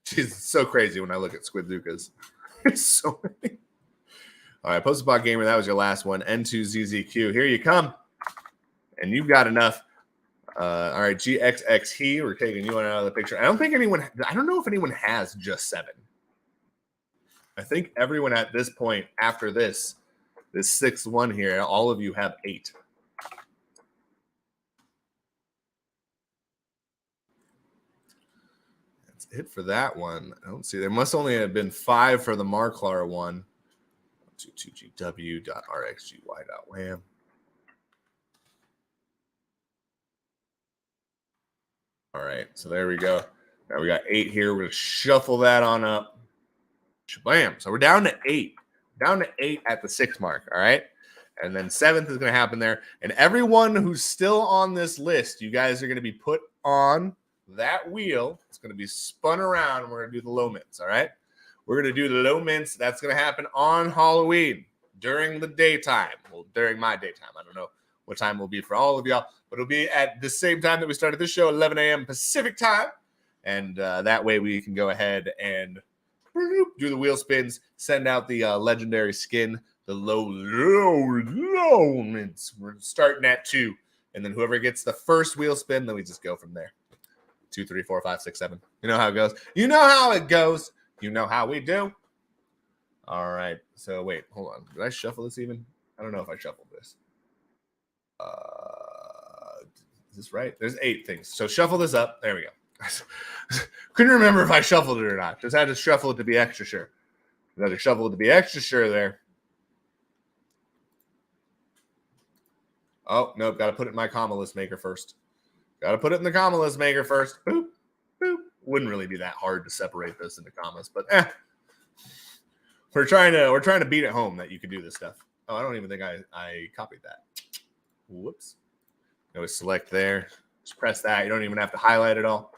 Jeez, it's so crazy when I look at Squidzukas. There's so many. All right, Post-Bot Gamer, that was your last one. N2ZZQ, here you come. And you've got enough. All right, GXXHE, we're taking you out of the picture. I don't know if anyone has just 7. I think everyone at this point, after this 6th one here, all of you have 8. That's it for that one. I don't see. There must only have been 5 for the Marklar one. 22gw.rxgy.wham. All right, so there we go. Now we got 8 here. We're going to shuffle that on up. Bam. So we're down to 8. Down to 8 at the 6 mark. All right. And then 7th is going to happen there. And everyone who's still on this list, you guys are going to be put on that wheel. It's going to be spun around. And we're going to do the low mints. All right. We're going to do the low mints. That's going to happen on Halloween during the daytime. Well, during my daytime. I don't know what time will be for all of y'all, but it'll be at the same time that we started this show, 11 a.m. Pacific time. And that way we can go ahead and do the wheel spins, send out the legendary skin, the low mints. We're starting at 2. And then whoever gets the first wheel spin, then we just go from there. 2, 3, 4, 5, 6, 7. You know how it goes. You know how it goes. You know how we do. All right. So wait, hold on. Did I shuffle this even? I don't know if I shuffled this. Is this right? There's 8 things. So shuffle this up. There we go. Couldn't remember if I shuffled it or not. Just had to shuffle it to be extra sure. Had to shuffle it to be extra sure there. Oh, nope. Got to put it in my comma list maker first. Got to put it in the comma list maker first. Boop, boop. Wouldn't really be that hard to separate this into commas, but we're trying to beat it home that you can do this stuff. Oh, I don't even think I copied that. Whoops. Go select there. Just press that. You don't even have to highlight it all.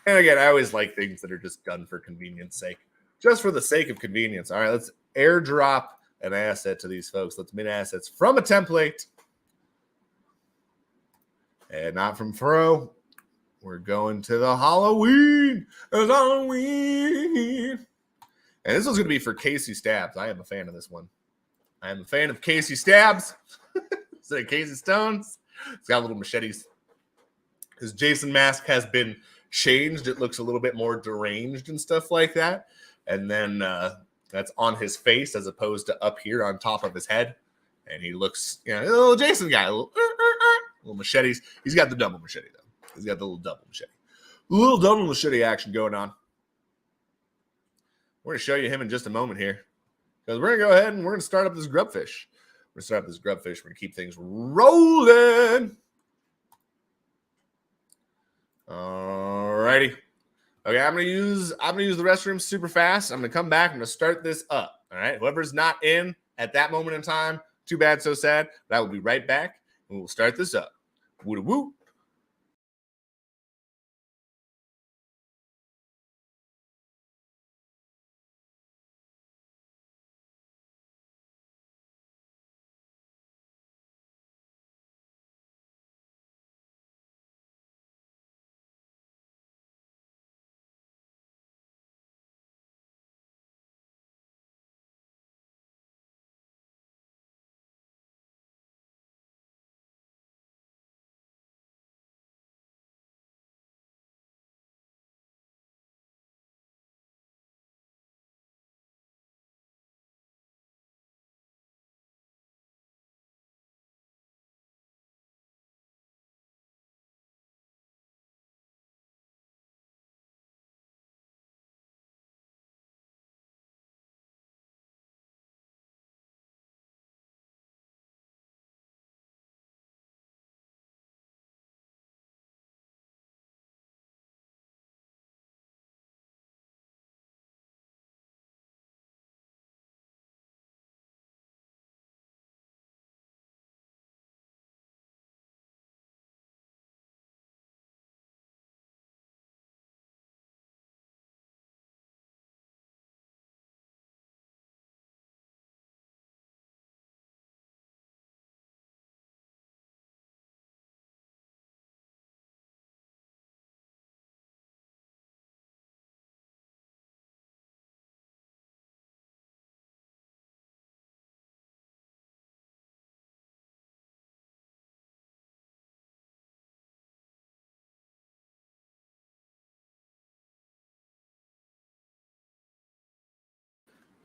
And again, I always like things that are just done for convenience sake. Just for the sake of convenience. All right, let's airdrop an asset to these folks. Let's mint assets from a template. And not from Fro. We're going to the Halloween. It's Halloween. And this one's going to be for Casey Stabs. I am a fan of this one. I am a fan of Casey Stabs. Instead of Casey Stones. It's got little machetes. His Jason mask has been changed. It looks a little bit more deranged and stuff like that. And then that's on his face as opposed to up here on top of his head. And he looks, a little Jason guy, a little machetes. He's got the double machete, though. He's got the little double machete. A little double machete action going on. We're going to show you him in just a moment here. Because we're going to go ahead and we're going to start up this grubfish. We're going to start up this grubfish. We're going to keep things rolling. All righty. Okay, I'm gonna use the restroom super fast. I'm gonna come back. I'm gonna start this up. All right. Whoever's not in at that moment in time, too bad, so sad. But I will be right back, and we'll start this up. Woo woo.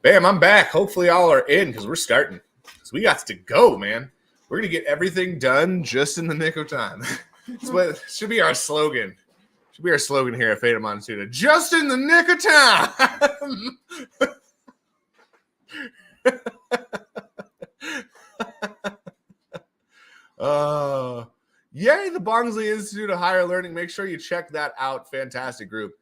Bam, I'm back. Hopefully y'all are in because we're starting. So we got to go, man. We're going to get everything done just in the nick of time. That's what should be our slogan. Should be our slogan here at Fata Montuda. Just in the nick of time. Yay, the Bongsley Institute of Higher Learning. Make sure you check that out. Fantastic group.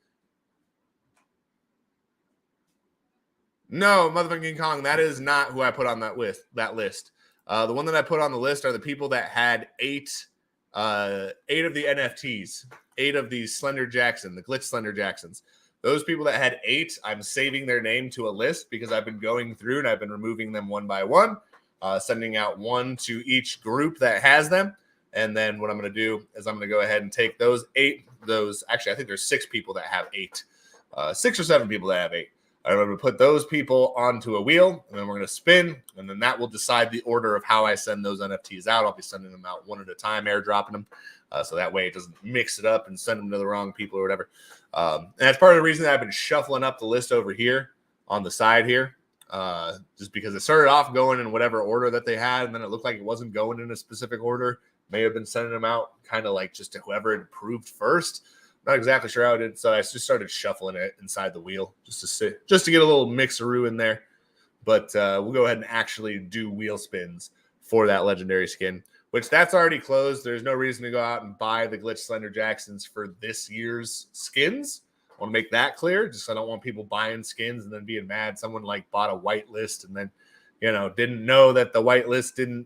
No, motherfucking King Kong, that is not who I put on that list. The one that I put on the list are the people that had eight of the NFTs, 8 of these Slender Jackson, the glitch Slender Jacksons. Those people that had 8, I'm saving their name to a list because I've been going through and I've been removing them one by one, sending out one to each group that has them. And then what I'm going to do is I'm going to go ahead and take those 8, actually, I think there's 6 people that have 8, 6 or 7 people that have 8. I'm going to put those people onto a wheel, and then we're going to spin, and then that will decide the order of how I send those NFTs out. I'll be sending them out one at a time, airdropping them, so that way it doesn't mix it up and send them to the wrong people or whatever. And that's part of the reason that I've been shuffling up the list over here on the side here, just because it started off going in whatever order that they had, and then it looked like it wasn't going in a specific order. May have been sending them out kind of like just to whoever had approved first. Not exactly sure how it did, so I just started shuffling it inside the wheel just to get a little mixeroo in there. But we'll go ahead and actually do wheel spins for that legendary skin, which that's already closed. There's no reason to go out and buy the glitch Slender Jacksons for this year's skins. I want to make that clear. Just I don't want people buying skins and then being mad. Someone like bought a white list and then didn't know that the white list didn't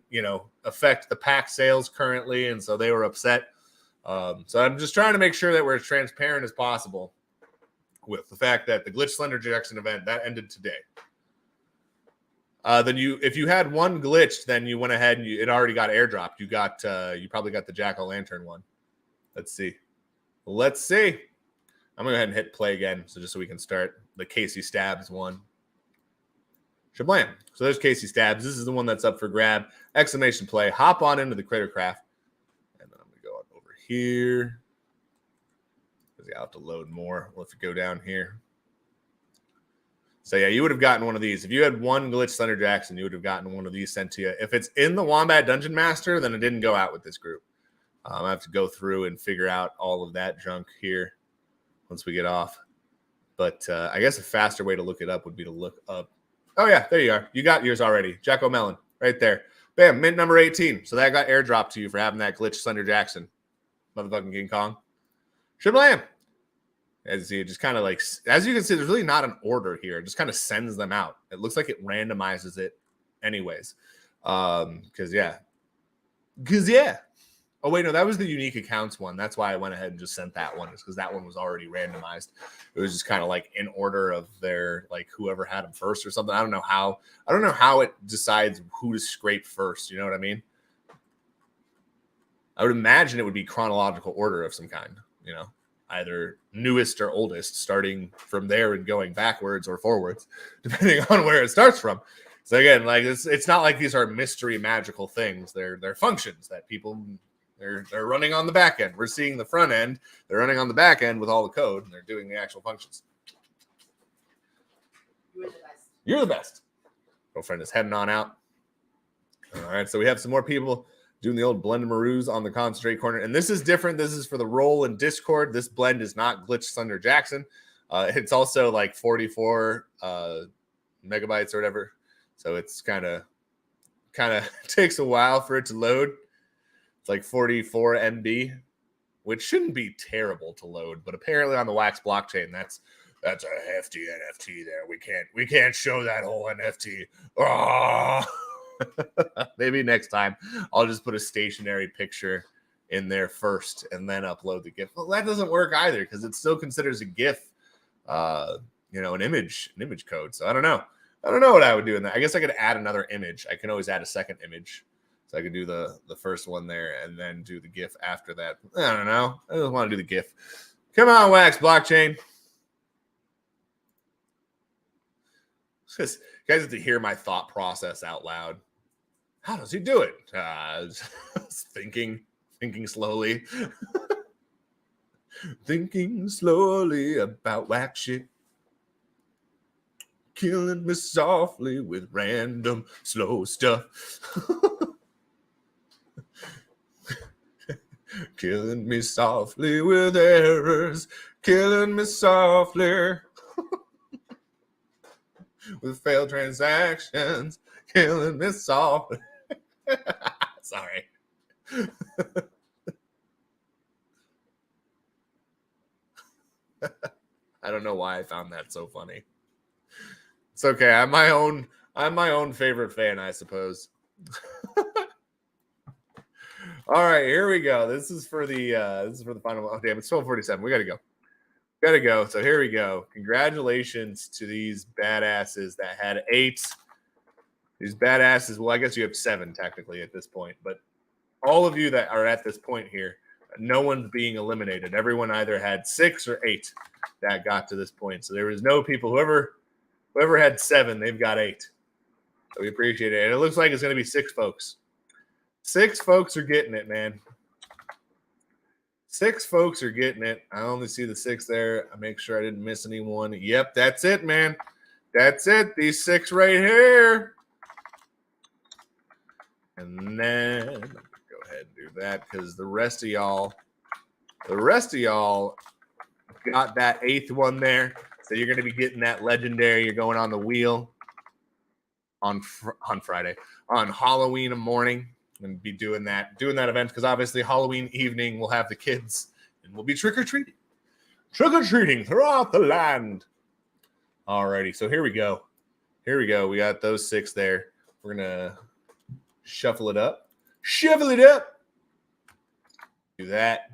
affect the pack sales currently, and so they were upset. So I'm just trying to make sure that we're as transparent as possible with the fact that the glitch Slender Jackson event that ended today. Then if you had one glitched, then you went ahead and it already got airdropped. You probably got the Jack-o'-lantern one. Let's see. I'm gonna go ahead and hit play again, so just so we can start the Casey Stabs one. Shablam. So there's Casey Stabs. This is the one that's up for grab. Exclamation play. Hop on into the Critter Craft. Here, because I'll have to load more. We'll have to go down here. So yeah, you would have gotten one of these. If you had one glitch Slender Jackson, you would have gotten one of these sent to you. If it's in the Wombat Dungeon Master, then it didn't go out with this group. I have to go through and figure out all of that junk here once we get off. But I guess a faster way to look it up would be to look up. Oh yeah, there you are. You got yours already. Jacko Melon, right there. Bam, mint number 18. So that got airdropped to you for having that glitch Slender Jackson. Motherfucking King Kong. Shablam. As you see, it just kind of like, as you can see, there's really not an order here. It just kind of sends them out. It looks like it randomizes it anyways. Because yeah. Oh, wait, no, that was the unique accounts one. That's why I went ahead and just sent that one, is because that one was already randomized. It was just kind of like in order of their, like, whoever had them first or something. I don't know how it decides who to scrape first. You know what I mean? I would imagine it would be chronological order of some kind, either newest or oldest, starting from there and going backwards or forwards, depending on where it starts from. So again, like it's not like these are mystery magical things. They're functions that people they're running on the back end. We're seeing the front end. They're running on the back end with all the code, and they're doing the actual functions. You're the best. Girlfriend is heading on out. All right, so we have some more people doing the old blend maroos on the concentrate corner. And this is different. This is for the roll in Discord. This blend is not glitch Slender Jackson. It's also like 44 megabytes or whatever. So it's kind of takes a while for it to load. It's like 44 MB, which shouldn't be terrible to load. But apparently on the Wax blockchain, that's a hefty NFT there. We can't show that whole NFT. Oh. Maybe next time I'll just put a stationary picture in there first and then upload the GIF. Well, that doesn't work either because it still considers a GIF, an image code. So I don't know what I would do in that. I guess I could add another image. I can always add a second image. So I could do the first one there and then do the GIF after that. I don't know. I just want to do the GIF. Come on, Wax blockchain. Just, you guys have to hear my thought process out loud. How does he do it? Thinking slowly. Thinking slowly about wax shit. killing me softly with random slow stuff. Killing me softly with errors, killing me softly with failed transactions, killing me softly. Sorry. I don't know why I found that so funny. It's okay. I'm my own favorite fan, I suppose. All right, here we go. This is for the final. Oh, damn, it's 12:47. We gotta go. So here we go. Congratulations to these badasses that had 8. These badasses. Well, I guess you have 7 technically at this point, but all of you that are at this point here, no one's being eliminated. Everyone either had 6 or 8 that got to this point. So there was no people. Whoever had 7, they've got 8. So we appreciate it. And it looks like it's going to be 6 folks. 6 folks are getting it, man. 6 folks are getting it. I only see the 6 there. I make sure I didn't miss anyone. Yep, that's it, man. That's it. These 6 right here. And then go ahead and do that because the rest of y'all got that 8th one there. So you're going to be getting that legendary. You're going on the wheel on Friday, on Halloween morning. And be doing that event because obviously Halloween evening we'll have the kids and we'll be trick-or-treating throughout the land. Alrighty, so here we go. We got those 6 there. We're gonna shuffle it up. Do that.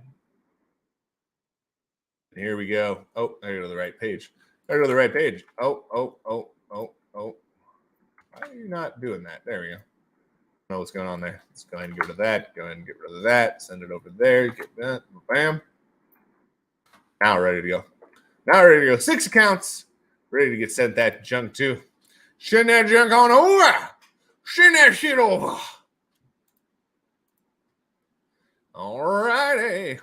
And here we go. Oh, I go to the right page. Oh. Why are you not doing that? There we go. Know what's going on there. Let's go ahead and get rid of that. Go ahead and get rid of that. Send it over there. Get that. Bam. Now ready to go. 6 accounts. Ready to get sent that junk too. Send that junk on over. Send that shit over. All righty.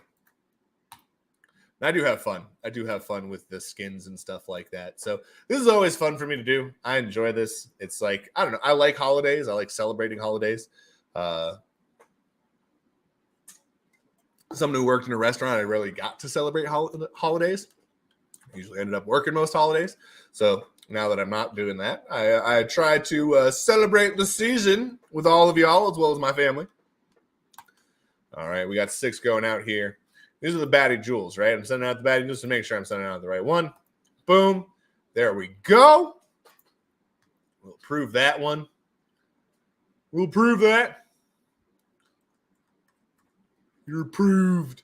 I do have fun with the skins and stuff like that. So this is always fun for me to do. I enjoy this. It's like, I don't know. I like holidays. I like celebrating holidays. Someone who worked in a restaurant, I rarely got to celebrate holidays. I usually ended up working most holidays. So now that I'm not doing that, I try to celebrate the season with all of y'all as well as my family. All right, we got 6 going out here. These are the baddie jewels, right? I'm sending out the baddie jewels to make sure I'm sending out the right one. Boom. There we go. We'll approve that one. We'll approve that. You're approved.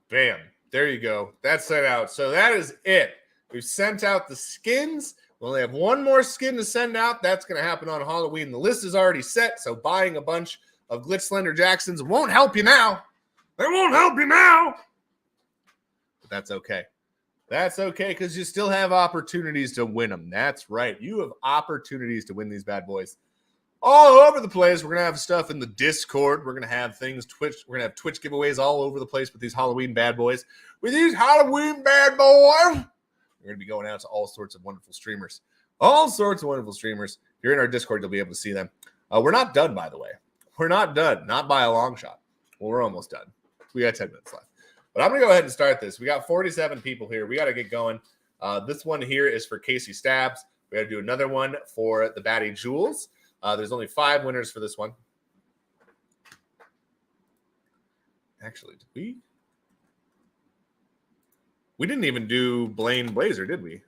Bam. There you go. That's sent out. So that is it. We've sent out the skins. We only have 1 more skin to send out. That's going to happen on Halloween. The list is already set, so buying a bunch of Glitch Slender Jacksons won't help you now. They won't help you now. But that's okay. That's okay because you still have opportunities to win them. That's right. You have opportunities to win these bad boys all over the place. We're going to have stuff in the Discord. We're going to have things Twitch. We're going to have Twitch giveaways all over the place with these Halloween bad boys. With these Halloween bad boys, we're going to be going out to all sorts of wonderful streamers. All sorts of wonderful streamers. If you're in our Discord, you'll be able to see them. We're not done, by the way. We're not done. Not by a long shot. Well, we're almost done. We got 10 minutes left. But I'm going to go ahead and start this. We got 47 people here. We got to get going. This one here is for Casey Stabs. We got to do another one for the Baddie Jewels. There's only 5 winners for this one. Actually, did we? We didn't even do Blaine Blazer, did we?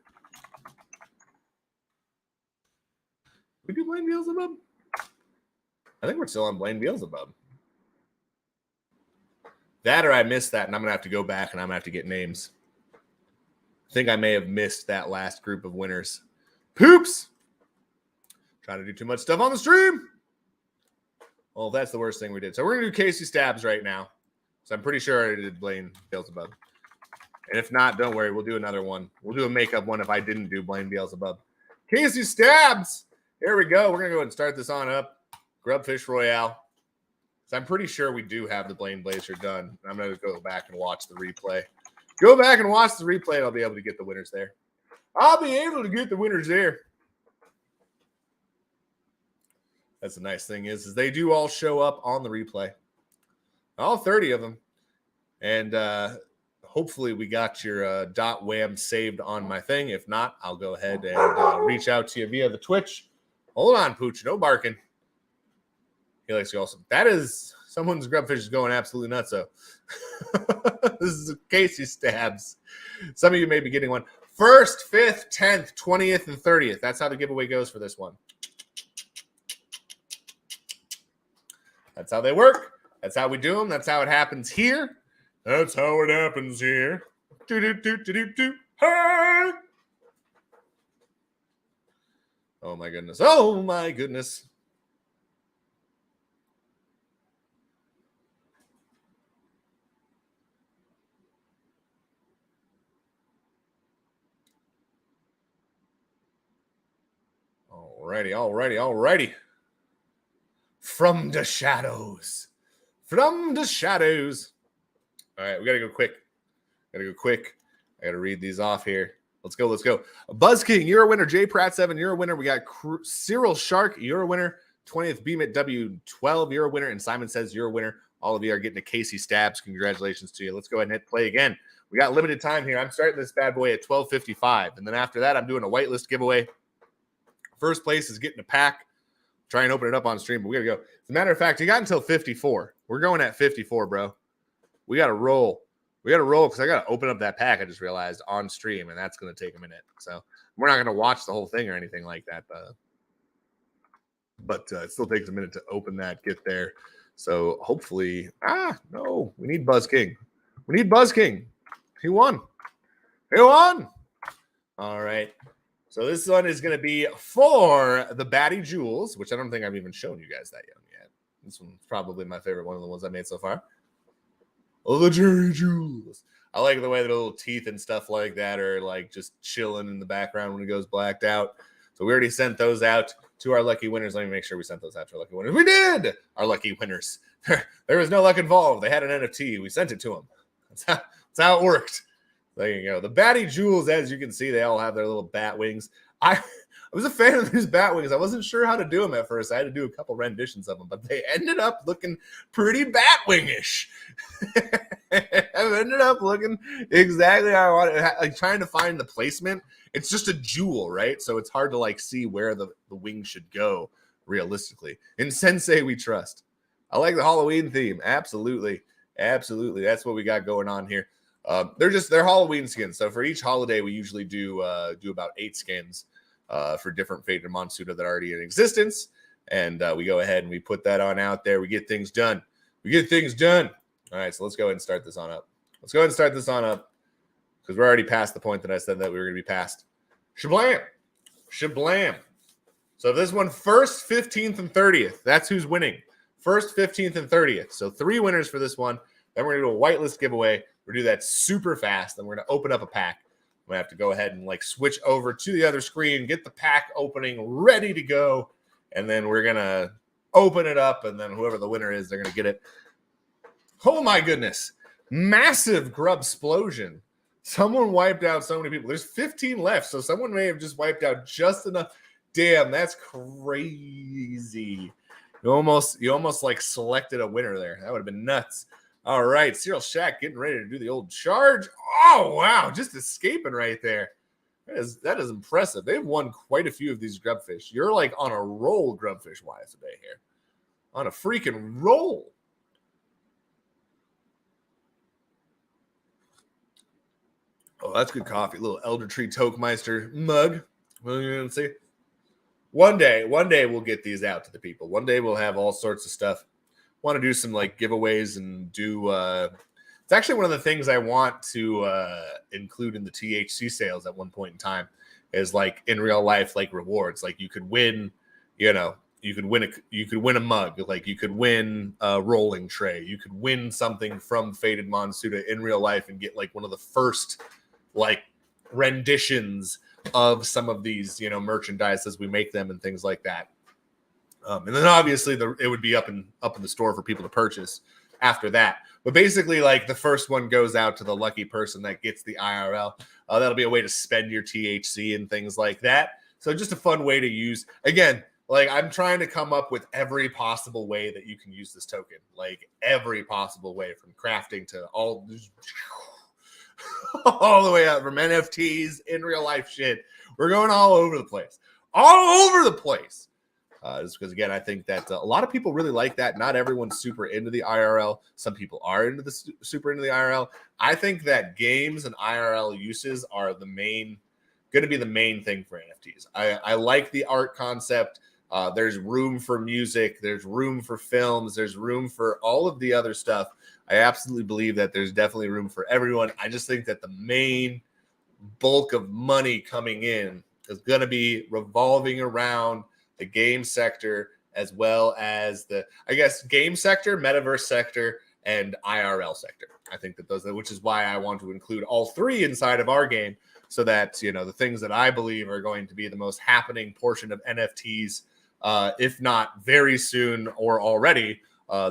We do Blaine Beelzebub? I think we're still on Blaine Beelzebub. That or I missed that, and I'm going to have to go back, and I'm going to have to get names. I think I may have missed that last group of winners. Poops! Trying to do too much stuff on the stream. Well, that's the worst thing we did. So we're going to do Casey Stabs right now. So I'm pretty sure I did Blaine Beelzebub. And if not, don't worry. We'll do another one. We'll do a makeup one if I didn't do Blaine Beelzebub. Casey Stabs! Here we go. We're going to go ahead and start this on up. Grubfish Royale. So I'm pretty sure we do have the Blaine Blazer done. I'm going to go back and watch the replay. Go back and watch the replay, and I'll be able to get the winners there. I'll be able to get the winners there. That's the nice thing is they do all show up on the replay. All 30 of them. And hopefully we got your .wham saved on my thing. If not, I'll go ahead and reach out to you via the Twitch. Hold on, Pooch. No barking. He likes you also. That is someone's grubfish is going absolutely nuts. So this is Casey Stabs. Some of you may be getting one. 1st, 5th, 10th, 20th, and 30th. That's how the giveaway goes for this one. That's how they work. That's how we do them. That's how it happens here. That's how it happens here. Do do do do do do. Hey! Oh my goodness. Oh my goodness. Alrighty. From the shadows. From the shadows. All right, we got to go quick. I got to read these off here. Let's go. Buzz King, you're a winner. J Pratt 7, you're a winner. We got Cyril Shark, you're a winner. 20th Beamit W12, you're a winner. And Simon says you're a winner. All of you are getting a Casey Stabs. Congratulations to you. Let's go ahead and hit play again. We got limited time here. I'm starting this bad boy at 12:55. And then after that, I'm doing a whitelist giveaway. First place is getting a pack. Try and open it up on stream, but we got to go. As a matter of fact, you got until 54. We're going at 54, bro. We got to roll. Because I got to open up that pack, I just realized, on stream, and that's going to take a minute. So we're not going to watch the whole thing or anything like that. But it still takes a minute to open that, get there. So hopefully, no, we need Buzz King. He won. All right. So this one is going to be for the Batty Jewels, which I don't think I've even shown you guys that yet. This one's probably my favorite one of the ones I made so far. Oh, the Jerry Jewels. I like the way the little teeth and stuff like that are like just chilling in the background when it goes blacked out. So we already sent those out to our lucky winners. Let me make sure we sent those out to our lucky winners. We did! Our lucky winners. There was no luck involved. They had an NFT. We sent it to them. That's how it worked. There you go. The Batty Jewels, as you can see, they all have their little bat wings. I was a fan of these bat wings. I wasn't sure how to do them at first. I had to do a couple renditions of them, but they ended up looking pretty bat wingish. I ended up looking exactly how I wanted. Like trying to find the placement. It's just a jewel, right? So it's hard to like see where the wing should go realistically. In Sensei, we trust. I like the Halloween theme. Absolutely. That's what we got going on here. They're Halloween skins. So for each holiday, we usually do about 8 skins for different Fated Monsuda that are already in existence. And we go ahead and we put that on out there. We get things done. All right, so let's go ahead and start this on up. Because we're already past the point that I said that we were going to be past. Shablam. So this one, 1st, 15th, and 30th. That's who's winning. 1st, 15th, and 30th. So 3 winners for this one. Then we're going to do a whitelist giveaway. We're going to do that super fast. Then we're going to open up a pack. I'm going to have to go ahead and like switch over to the other screen, get the pack opening ready to go. And then we're going to open it up. And then whoever the winner is, they're going to get it. Oh my goodness. Massive grub explosion. Someone wiped out so many people. There's 15 left. So someone may have just wiped out just enough. Damn, that's crazy. You almost like selected a winner there. That would have been nuts. All right, Cyril Shack getting ready to do the old charge. Oh, wow, just escaping right there. That is impressive. They've won quite a few of these grubfish. You're like on a roll grubfish-wise today here. On a freaking roll. Oh, that's good coffee. A little Elder Tree Tokemeister mug. Well, you know, see. One day we'll get these out to the people. One day we'll have all sorts of stuff. Want to do some like giveaways and do it's actually one of the things I want to include in the THC sales at one point in time is like in real life like rewards. Like you could win, you could win a mug, like you could win a rolling tray, you could win something from Fated Monsuda in real life and get like one of the first like renditions of some of these, merchandise as we make them and things like that. And then obviously it would be up in the store for people to purchase after that. But basically, like the first one goes out to the lucky person that gets the IRL. That'll be a way to spend your THC and things like that. So just a fun way to use. Again, Like, I'm trying to come up with every possible way that you can use this token. Like, every possible way, from crafting to all the way up, from NFTs, in real life shit. We're going all over the place. All over the place. Just because, again, I think that a lot of people really like that. Not everyone's super into the IRL. Some people are into the super into the IRL. I think that games and IRL uses are going to be the main thing for NFTs. I like the art concept. There's room for music. There's room for films. There's room for all of the other stuff. I absolutely believe that there's definitely room for everyone. I just think that the main bulk of money coming in is going to be revolving around the game sector, as well as the, I guess, game sector, metaverse sector, and IRL sector. I think that which is why I want to include all three inside of our game, so that, the things that I believe are going to be the most happening portion of NFTs, if not very soon or already,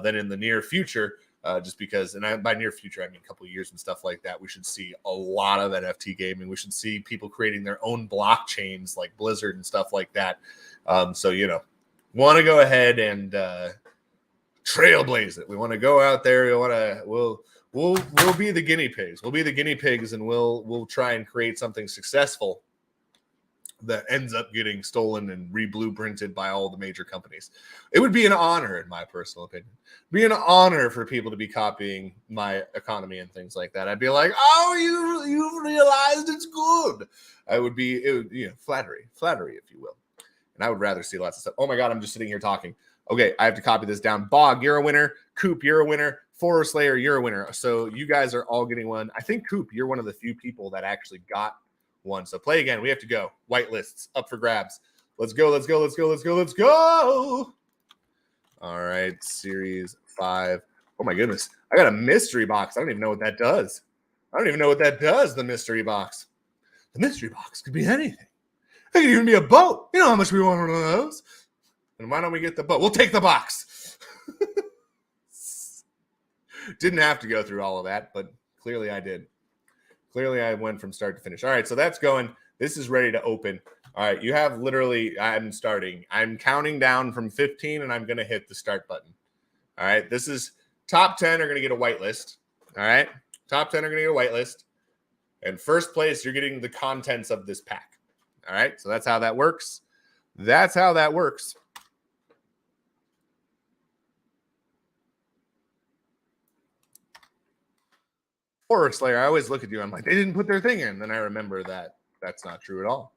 then in the near future, just because, and by near future, I mean a couple of years and stuff like that, we should see a lot of NFT gaming. We should see people creating their own blockchains like Blizzard and stuff like that. So, want to go ahead and trailblaze it. We want to go out there. We'll be the guinea pigs. We'll be the guinea pigs, and we'll try and create something successful that ends up getting stolen and re-blueprinted by all the major companies. It would be an honor, in my personal opinion. Be an honor for people to be copying my economy and things like that. I'd be like, oh, you've realized it's good. It would be flattery, if you will. And I would rather see lots of stuff. Oh my God, I'm just sitting here talking. Okay, I have to copy this down. Bog, you're a winner. Coop, you're a winner. Forest Slayer, you're a winner. So you guys are all getting one. I think, Coop, you're one of the few people that actually got one. So play again. We have to go. Whitelists up for grabs. Let's go. All right, Series 5. Oh my goodness. I got a mystery box. I don't even know what that does. The mystery box. The mystery box could be anything. It could even be a boat. You know how much we want one of those. And why don't we get the boat? We'll take the box. Didn't have to go through all of that, but clearly I did. Clearly I went from start to finish. All right, so that's going. This is ready to open. All right, you have literally, I'm starting. I'm counting down from 15, and I'm going to hit the start button. All right, this is top 10 are going to get a whitelist. All right, top 10 are going to get a whitelist. And first place, you're getting the contents of this pack. All right, so that's how that works. Forest Slayer, I always look at you. I'm like, they didn't put their thing in. Then I remember that that's not true at all.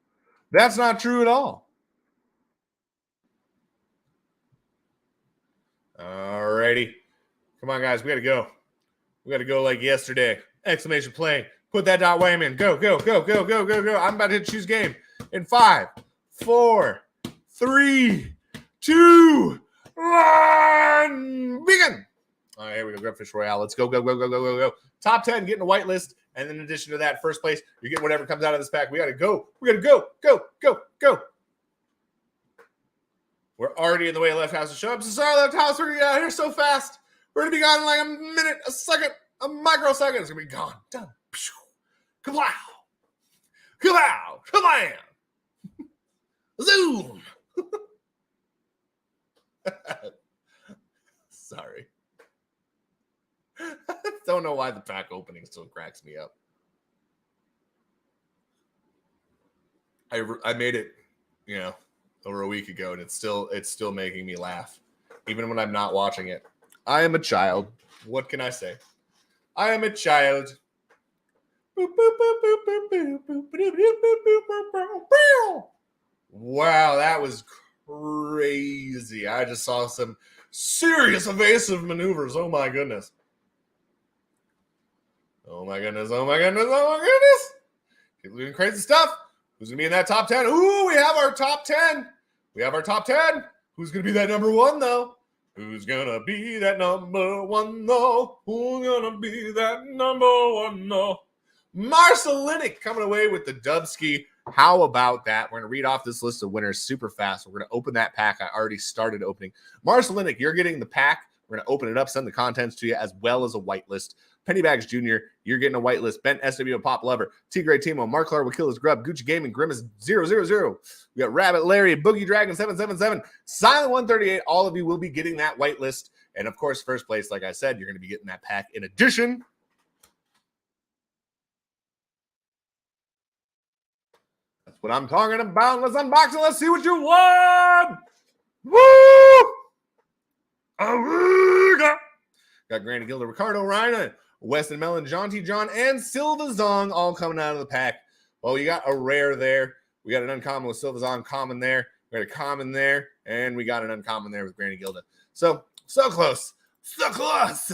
All righty. Come on, guys. We got to go. We got to go like yesterday. Exclamation play. Put that dot wham in. Go. I'm about to choose game. In 5, 4, 3, 2, 1, begin. All right, here we go. Grab Fish Royale. Let's go. Top 10, getting a whitelist. And in addition to that, first place, you're getting whatever comes out of this pack. We got to go. Go. We're already in the way of Left House to show up. So sorry, Left House. We're going to get out here so fast. We're going to be gone in like a minute, a second, a microsecond. It's going to be gone. Done. Kablow. Kablam. Zoom. Sorry. Don't know why the pack opening still cracks me up. I made it, over a week ago, and it's still making me laugh, even when I'm not watching it. I am a child. What can I say? I am a child. Wow, that was crazy. I just saw some serious evasive maneuvers. Oh my goodness. People doing crazy stuff. Who's going to be in that top 10? Ooh, we have our top 10. Who's going to be that number one, though? Who's going to be that number one, though? Marcelinic coming away with the Dubski. How about that? We're going to read off this list of winners super fast. We're going to open that pack. I already started opening. Marcelinic, you're getting the pack. We're going to open it up, send the contents to you, as well as a whitelist. Pennybags Jr., you're getting a whitelist. Ben SW Pop Lover, T Gray Timo, Mark Clark, Wakil's Grub, Gucci Gaming, Grimace 000. We got Rabbit Larry, Boogie Dragon 777, Silent 138. All of you will be getting that whitelist. And of course, first place, like I said, you're going to be getting that pack in addition. That's what I'm talking about. Let's unbox it. Let's see what you want. Woo! Got Granny Gilda, Ricardo Ryan, Weston Mellon, Jaunty John, and Silva Zong all coming out of the pack. Well, you got a rare there. We got an uncommon with Silva Zong, common there. We got a common there, and we got an uncommon there with Granny Gilda. So close. So close.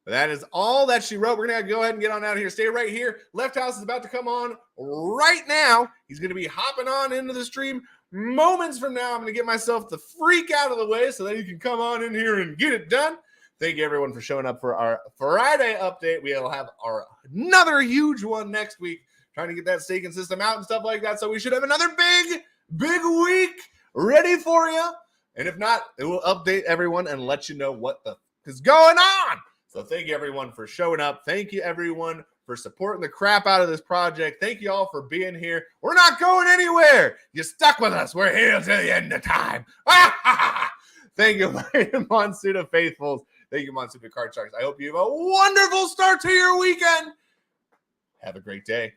But that is all that she wrote. We're going to go ahead and get on out of here. Stay right here. Left House is about to come on right now. He's going to be hopping on into the stream moments from now. I'm going to get myself the freak out of the way so that he can come on in here and get it done. Thank you, everyone, for showing up for our Friday update. We'll have another huge one next week, trying to get that staking system out and stuff like that. So we should have another big week ready for you. And if not, it will update everyone and let you know what the is going on. So thank you, everyone, for showing up. Thank you, everyone, for supporting the crap out of this project. Thank you all for being here. We're not going anywhere. You stuck with us. We're here till the end of time. Thank you, Monsuda Faithfuls. Thank you, Monsuda Card Sharks. I hope you have a wonderful start to your weekend. Have a great day.